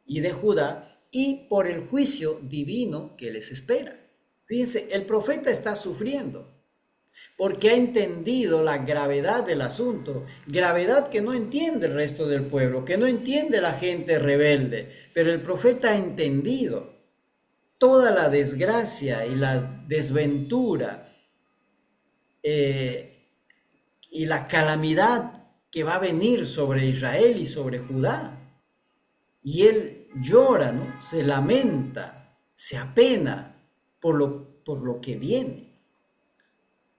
y de Judá y por el juicio divino que les espera. Fíjense, el profeta está sufriendo porque ha entendido la gravedad del asunto, gravedad que no entiende el resto del pueblo, que no entiende la gente rebelde, pero el profeta ha entendido toda la desgracia y la desventura y la calamidad que va a venir sobre Israel y sobre Judá. Y él llora, ¿no? Se lamenta, se apena por lo que viene,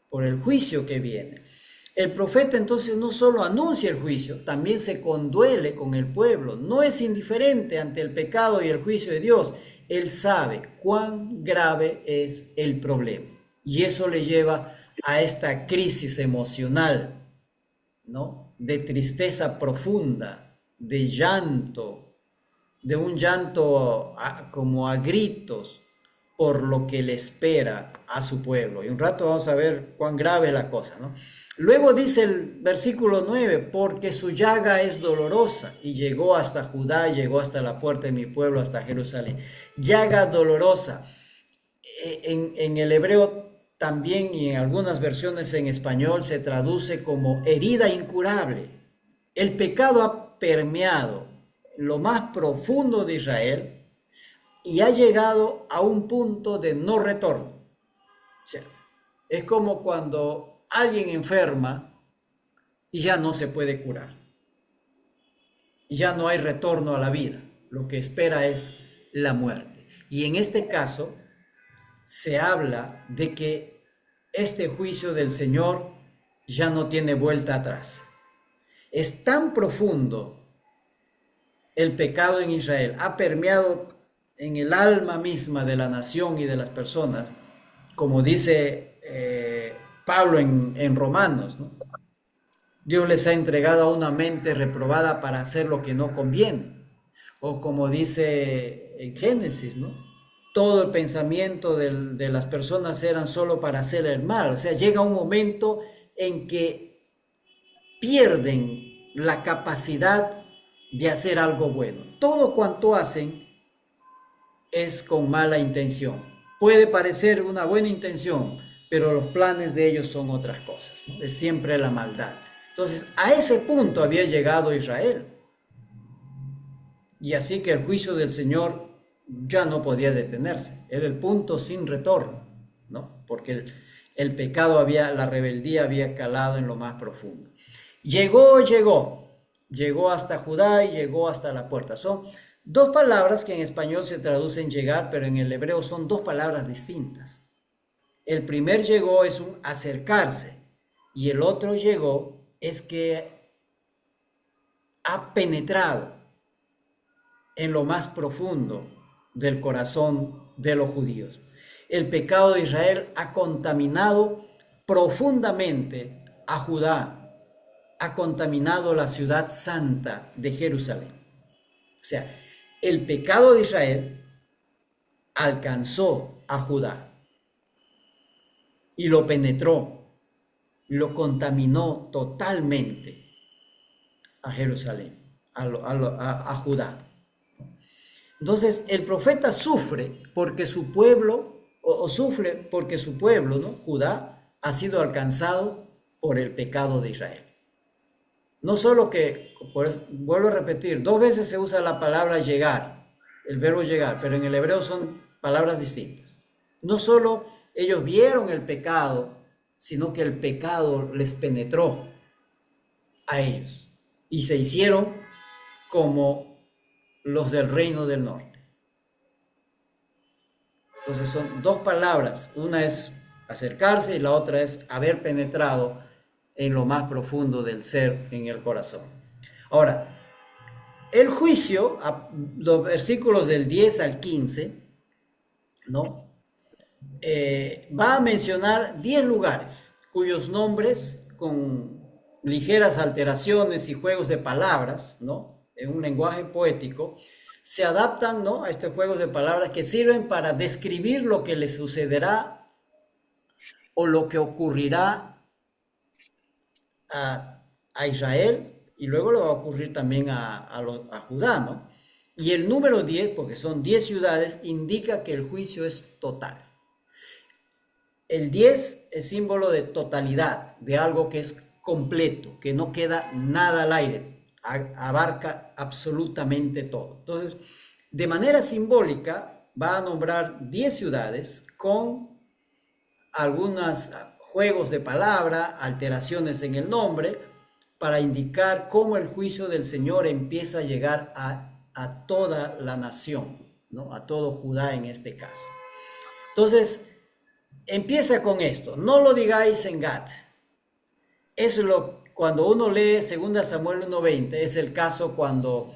por el juicio que viene. El profeta entonces no solo anuncia el juicio, también se conduele con el pueblo. No es indiferente ante el pecado y el juicio de Dios. Él sabe cuán grave es el problema. Y eso le lleva a esta crisis emocional, ¿no? De tristeza profunda, de llanto, de un llanto como a gritos por lo que le espera a su pueblo. Y un rato vamos a ver cuán grave es la cosa, ¿no? Luego dice el versículo 9, porque su llaga es dolorosa y llegó hasta Judá, llegó hasta la puerta de mi pueblo, hasta Jerusalén. Llaga dolorosa. En el hebreo también y en algunas versiones en español se traduce como herida incurable. El pecado ha permeado lo más profundo de Israel y ha llegado a un punto de no retorno. O sea, es como cuando alguien enferma y ya no se puede curar. Y ya no hay retorno a la vida. Lo que espera es la muerte. Y en este caso se habla de que este juicio del Señor ya no tiene vuelta atrás. Es tan profundo el pecado en Israel, ha permeado en el alma misma de la nación y de las personas, como dice Pablo en Romanos, ¿no? Dios les ha entregado a una mente reprobada para hacer lo que no conviene. O como dice en Génesis, ¿no? Todo el pensamiento de las personas eran solo para hacer el mal. O sea, llega un momento en que pierden la capacidad de hacer algo bueno. Todo cuanto hacen es con mala intención. Puede parecer una buena intención, pero los planes de ellos son otras cosas, ¿no? Es siempre la maldad. Entonces, a ese punto había llegado Israel. Y así que el juicio del Señor ya no podía detenerse. Era el punto sin retorno, ¿no? Porque el pecado la rebeldía había calado en lo más profundo. Llegó hasta Judá y llegó hasta la puerta. Son dos palabras que en español se traducen llegar, pero en el hebreo son dos palabras distintas. El primer llegó es un acercarse y el otro llegó es que ha penetrado en lo más profundo del corazón de los judíos. El pecado de Israel ha contaminado profundamente a Judá ha contaminado la ciudad santa de Jerusalén. O sea, el pecado de Israel alcanzó a Judá y lo penetró, lo contaminó totalmente a Jerusalén, a Judá. Entonces el profeta sufre porque su pueblo, o sufre porque su pueblo, ¿no? Judá, ha sido alcanzado por el pecado de Israel. No solo que, vuelvo a repetir, 2 veces se usa la palabra llegar, el verbo llegar, pero en el hebreo son palabras distintas. No solo ellos vieron el pecado, sino que el pecado les penetró a ellos y se hicieron como los del reino del norte. Entonces son 2 palabras, una es acercarse y la otra es haber penetrado en lo más profundo del ser, en el corazón. Ahora, el juicio, los versículos del 10 al 15, ¿no? Va a mencionar 10 lugares cuyos nombres, con ligeras alteraciones y juegos de palabras, ¿no? En un lenguaje poético, se adaptan, ¿no? A estos juegos de palabras que sirven para describir lo que le sucederá o lo que ocurrirá a Israel, y luego le va a ocurrir también a Judá, ¿no? Y el número 10, porque son 10 ciudades, indica que el juicio es total. El 10 es símbolo de totalidad, de algo que es completo, que no queda nada al aire, abarca absolutamente todo. Entonces, de manera simbólica, va a nombrar 10 ciudades con algunos juegos de palabra, alteraciones en el nombre, para indicar cómo el juicio del Señor empieza a llegar a toda la nación, ¿no? A todo Judá en este caso. Entonces, empieza con esto: no lo digáis en Gat. Cuando uno lee 2 Samuel 1:20, es el caso cuando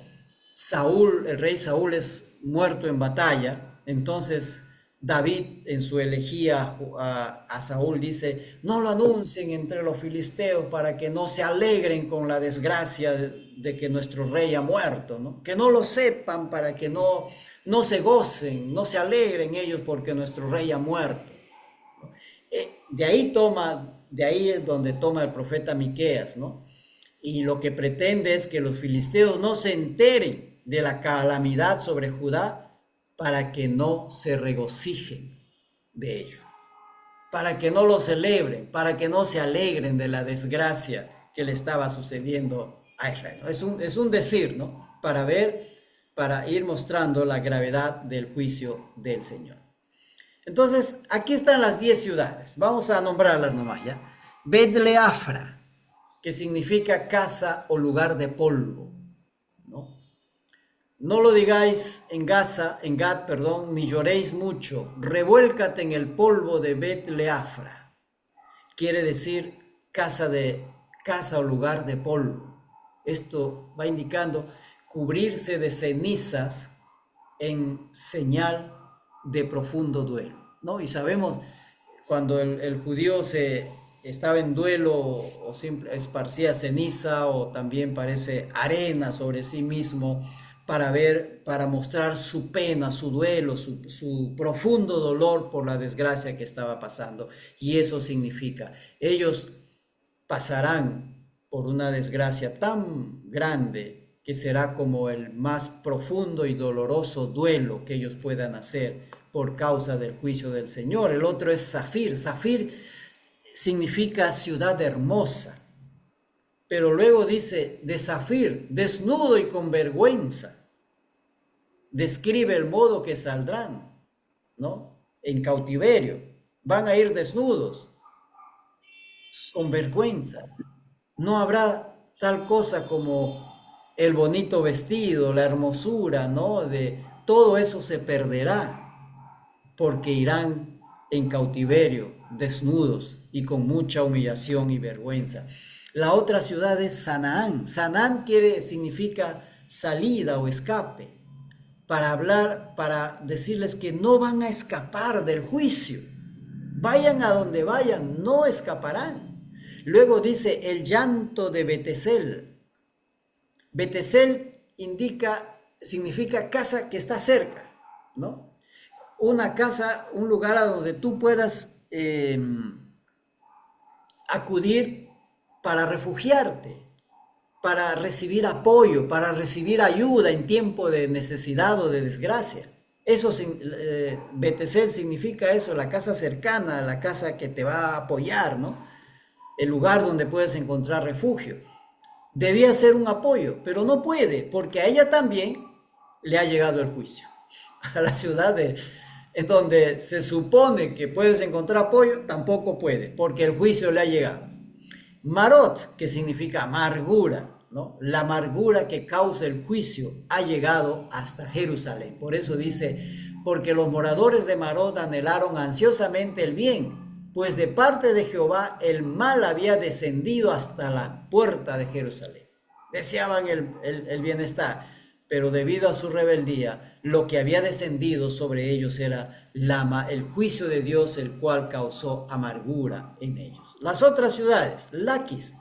Saúl, el rey Saúl, es muerto en batalla. Entonces David, en su elegía a Saúl, dice: no lo anuncien entre los filisteos para que no se alegren con la desgracia de que nuestro rey ha muerto, ¿no? Que no lo sepan para que no se gocen, no se alegren ellos porque nuestro rey ha muerto. De ahí es donde toma el profeta Miqueas, ¿no? Y lo que pretende es que los filisteos no se enteren de la calamidad sobre Judá, para que no se regocijen de ello, para que no lo celebren, para que no se alegren de la desgracia que le estaba sucediendo a Israel. Es un decir, ¿no? Para ir mostrando la gravedad del juicio del Señor. Entonces, aquí están las 10 ciudades. Vamos a nombrarlas nomás, ¿ya? Bet-Leafra, que significa casa o lugar de polvo, ¿no? No lo digáis en Gad, perdón, ni lloréis mucho. Revuélcate en el polvo de Bet-Leafra. Quiere decir casa o lugar de polvo. Esto va indicando cubrirse de cenizas en señal de profundo duelo, ¿no? Y sabemos, cuando el judío estaba en duelo, o esparcía ceniza, o también parece arena sobre sí mismo, para mostrar su pena, su duelo, su profundo dolor por la desgracia que estaba pasando. Y eso significa, ellos pasarán por una desgracia tan grande que será como el más profundo y doloroso duelo que ellos puedan hacer por causa del juicio del Señor. El otro es Zafir. Zafir significa ciudad hermosa, pero luego dice de Zafir, desnudo y con vergüenza. Describe el modo que saldrán, ¿no? En cautiverio. Van a ir desnudos, con vergüenza. No habrá tal cosa como el bonito vestido, la hermosura, ¿no? De todo eso se perderá, porque irán en cautiverio, desnudos y con mucha humillación y vergüenza. La otra ciudad es Sanaán. Sanaán significa salida o escape, para decirles que no van a escapar del juicio. Vayan a donde vayan, no escaparán. Luego dice el llanto de Betesel. Betesel significa casa que está cerca, ¿no? Una casa, un lugar a donde tú puedas acudir para refugiarte, para recibir apoyo, para recibir ayuda en tiempo de necesidad o de desgracia. Eso, Betesel significa eso, la casa cercana, la casa que te va a apoyar, ¿no? El lugar donde puedes encontrar refugio. Debía ser un apoyo, pero no puede, porque a ella también le ha llegado el juicio. A la ciudad en donde se supone que puedes encontrar apoyo, tampoco puede, porque el juicio le ha llegado. Marot, que significa amargura, ¿no? La amargura que causa el juicio ha llegado hasta Jerusalén. Por eso dice, porque los moradores de Marot anhelaron ansiosamente el bien, pues de parte de Jehová el mal había descendido hasta la puerta de Jerusalén. Deseaban el bienestar, pero debido a su rebeldía, lo que había descendido sobre ellos era el juicio de Dios, el cual causó amargura en ellos. Las otras ciudades, Laquis,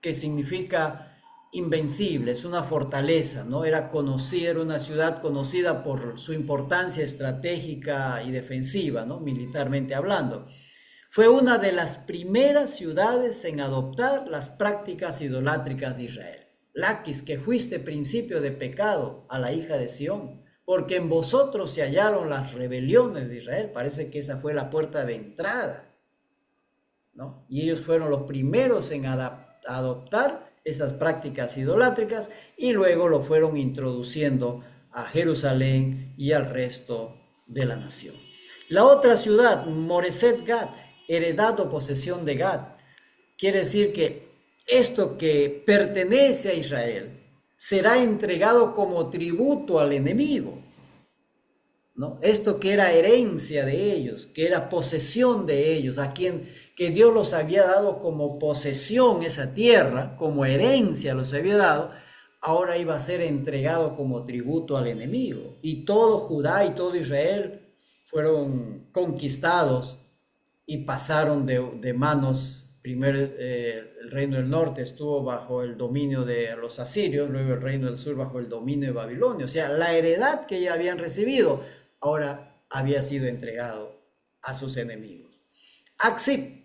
que significa invencible, es una fortaleza, ¿no? Era una ciudad conocida por su importancia estratégica y defensiva, ¿no? Militarmente hablando. Fue una de las primeras ciudades en adoptar las prácticas idolátricas de Israel. Laquis, que fuiste principio de pecado a la hija de Sión, porque en vosotros se hallaron las rebeliones de Israel. Parece que esa fue la puerta de entrada, ¿no? Y ellos fueron los primeros en adoptar esas prácticas idolátricas y luego lo fueron introduciendo a Jerusalén y al resto de la nación. La otra ciudad, Moreset Gat, heredad o posesión de Gad, quiere decir que esto que pertenece a Israel será entregado como tributo al enemigo, ¿no? Esto que era herencia de ellos, que era posesión de ellos, que Dios los había dado como posesión esa tierra, como herencia los había dado, ahora iba a ser entregado como tributo al enemigo. Y todo Judá y todo Israel fueron conquistados y pasaron de manos. Primero el reino del norte estuvo bajo el dominio de los asirios, luego el reino del sur bajo el dominio de Babilonia. O sea, la heredad que ya habían recibido ahora había sido entregado a sus enemigos. Aksib,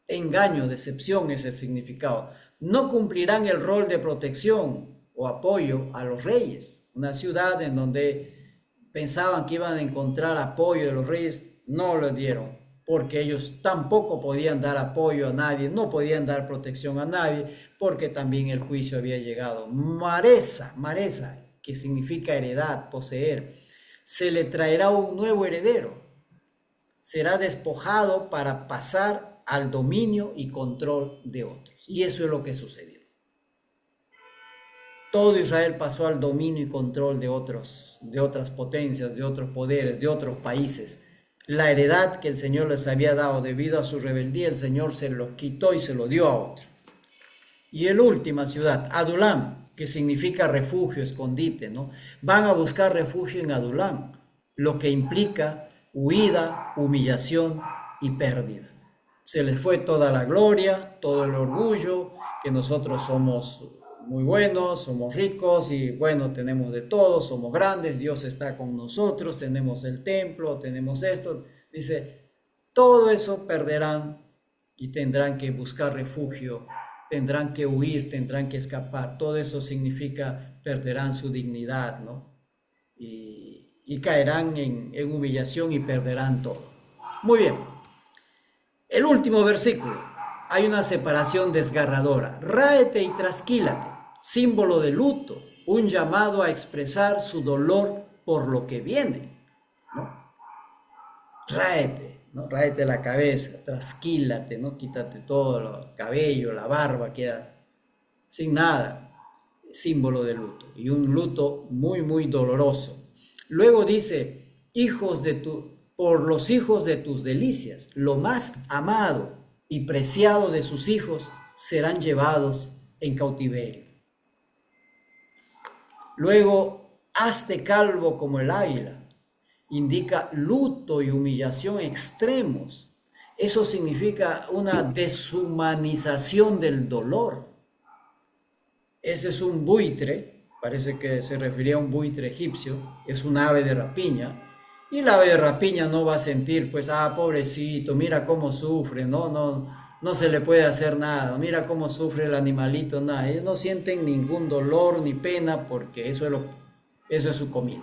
engaño, decepción es el significado. No cumplirán el rol de protección o apoyo a los reyes. Una ciudad en donde pensaban que iban a encontrar apoyo de los reyes, no lo dieron, porque ellos tampoco podían dar apoyo a nadie, no podían dar protección a nadie, porque también el juicio había llegado. Maresa, que significa heredad, poseer, se le traerá un nuevo heredero, será despojado para pasar al dominio y control de otros. Y eso es lo que sucedió. Todo Israel pasó al dominio y control de otras potencias, de otros poderes, de otros países. La heredad que el Señor les había dado debido a su rebeldía, el Señor se lo quitó y se lo dio a otro. Y la última ciudad, Adulam, que significa refugio, escondite, ¿no? Van a buscar refugio en Adulam, lo que implica huida, humillación y pérdida. Se les fue toda la gloria, todo el orgullo, que nosotros somos muy buenos, somos ricos y bueno, tenemos de todo, somos grandes, Dios está con nosotros, tenemos el templo, tenemos esto. Dice, todo eso perderán y tendrán que buscar refugio, tendrán que huir, tendrán que escapar. Todo eso significa perderán su dignidad, ¿no? Y caerán en humillación y perderán todo. Muy bien. El último versículo. Hay una separación desgarradora. Ráete y trasquílate, símbolo de luto, un llamado a expresar su dolor por lo que viene, ¿no? Ráete, ¿no? Ráete la cabeza, trasquílate, ¿no? Quítate todo el cabello, la barba, queda sin nada, símbolo de luto, y un luto muy, muy doloroso. Luego dice, por los hijos de tus delicias, lo más amado y preciado de sus hijos serán llevados en cautiverio. Luego, hazte calvo como el águila, indica luto y humillación extremos Eso significa una deshumanización del dolor. Ese es un buitre, parece que se refería a un buitre egipcio, es un ave de rapiña, y el ave de rapiña no va a sentir, pues, pobrecito, mira cómo sufre, no se le puede hacer nada, mira cómo sufre el animalito, nada, ellos no sienten ningún dolor ni pena porque eso es su comida.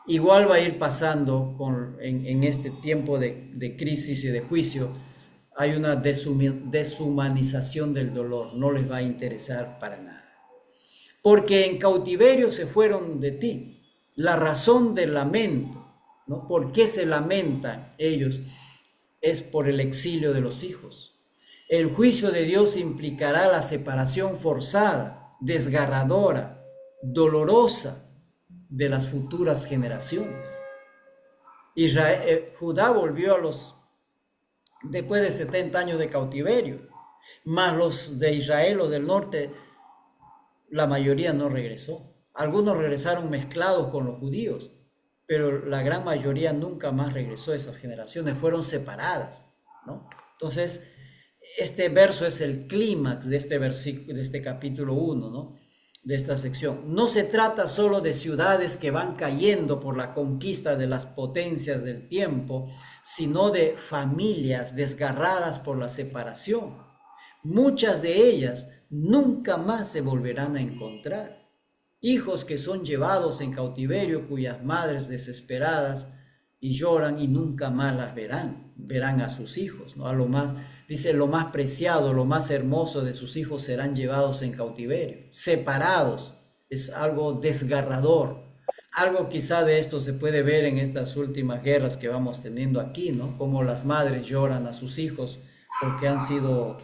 Igual va a ir pasando en este tiempo de crisis y de juicio, hay una deshumanización del dolor, no les va a interesar para nada. Porque en cautiverio se fueron de ti. La razón del lamento, ¿no? ¿Por qué se lamentan ellos? Es por el exilio de los hijos. El juicio de Dios implicará la separación forzada, desgarradora, dolorosa de las futuras generaciones. Judá volvió después de 70 años de cautiverio, más los de Israel o del norte, la mayoría no regresó. Algunos regresaron mezclados con los judíos, pero la gran mayoría nunca más regresó. Esas generaciones fueron separadas, ¿no? Entonces, este verso es el clímax de este versículo, de este capítulo 1, ¿no? De esta sección. No se trata solo de ciudades que van cayendo por la conquista de las potencias del tiempo, sino de familias desgarradas por la separación. Muchas de ellas nunca más se volverán a encontrar. Hijos que son llevados en cautiverio, cuyas madres desesperadas y lloran y nunca más las verán a sus hijos, ¿no? Dice, lo más preciado, lo más hermoso de sus hijos serán llevados en cautiverio, separados. Es algo desgarrador. Algo quizá de esto se puede ver en estas últimas guerras que vamos teniendo aquí, ¿no? Como las madres lloran a sus hijos porque han sido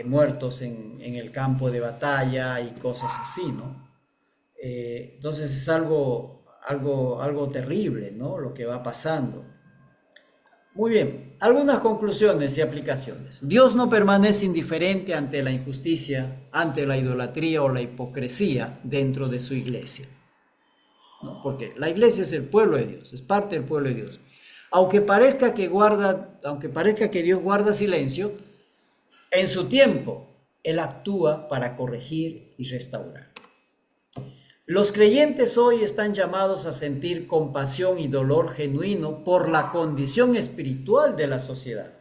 muertos en el campo de batalla y cosas así, ¿no? Entonces es algo terrible, ¿no? Lo que va pasando. Muy bien, algunas conclusiones y aplicaciones. Dios no permanece indiferente ante la injusticia, ante la idolatría o la hipocresía dentro de su iglesia, ¿no? Porque la iglesia es el pueblo de Dios, es parte del pueblo de Dios. Aunque parezca que Dios guarda silencio, en su tiempo Él actúa para corregir y restaurar. Los creyentes hoy están llamados a sentir compasión y dolor genuino por la condición espiritual de la sociedad.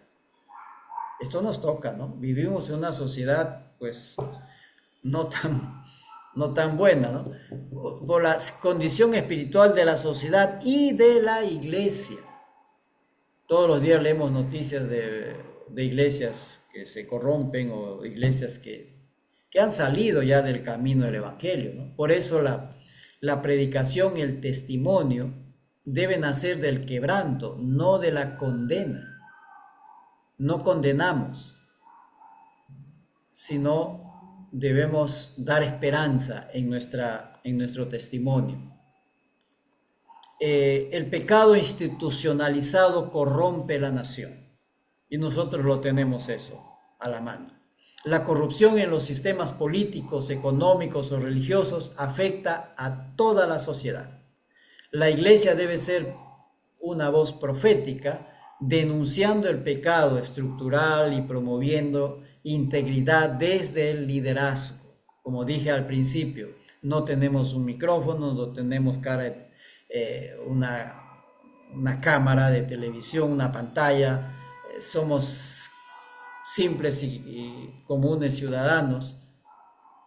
Esto nos toca, ¿no? Vivimos en una sociedad, pues, no tan buena, ¿no? Por la condición espiritual de la sociedad y de la iglesia. Todos los días leemos noticias de iglesias que se corrompen o iglesias que han salido ya del camino del evangelio, ¿no? Por eso la predicación y el testimonio deben nacer del quebranto, no de la condena. No condenamos, sino debemos dar esperanza en nuestro testimonio. El pecado institucionalizado corrompe la nación y nosotros lo tenemos eso a la mano. La corrupción en los sistemas políticos, económicos o religiosos afecta a toda la sociedad. La iglesia debe ser una voz profética, denunciando el pecado estructural y promoviendo integridad desde el liderazgo. Como dije al principio, no tenemos un micrófono, no tenemos una cámara de televisión, una pantalla, somos simples y comunes ciudadanos,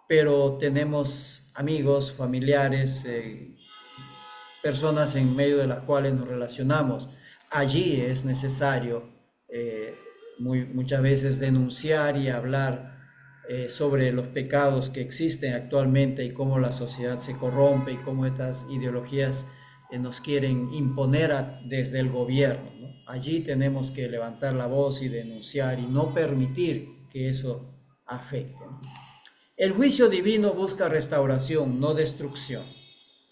pero tenemos amigos, familiares, personas en medio de las cuales nos relacionamos. Allí es necesario muchas veces denunciar y hablar sobre los pecados que existen actualmente y cómo la sociedad se corrompe y cómo estas ideologías nos quieren imponer desde el gobierno, ¿no? Allí tenemos que levantar la voz y denunciar y no permitir que eso afecte, ¿no? El juicio divino busca restauración, no destrucción.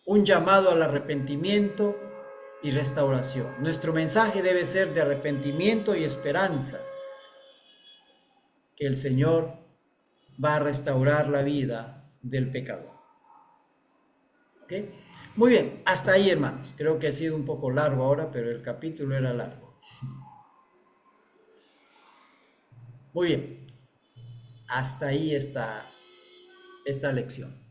Un llamado al arrepentimiento y restauración. Nuestro mensaje debe ser de arrepentimiento y esperanza, que el Señor va a restaurar la vida del pecador. ¿Ok? Muy bien, hasta ahí, hermanos. Creo que ha sido un poco largo ahora, pero el capítulo era largo. Muy bien, hasta ahí esta lección.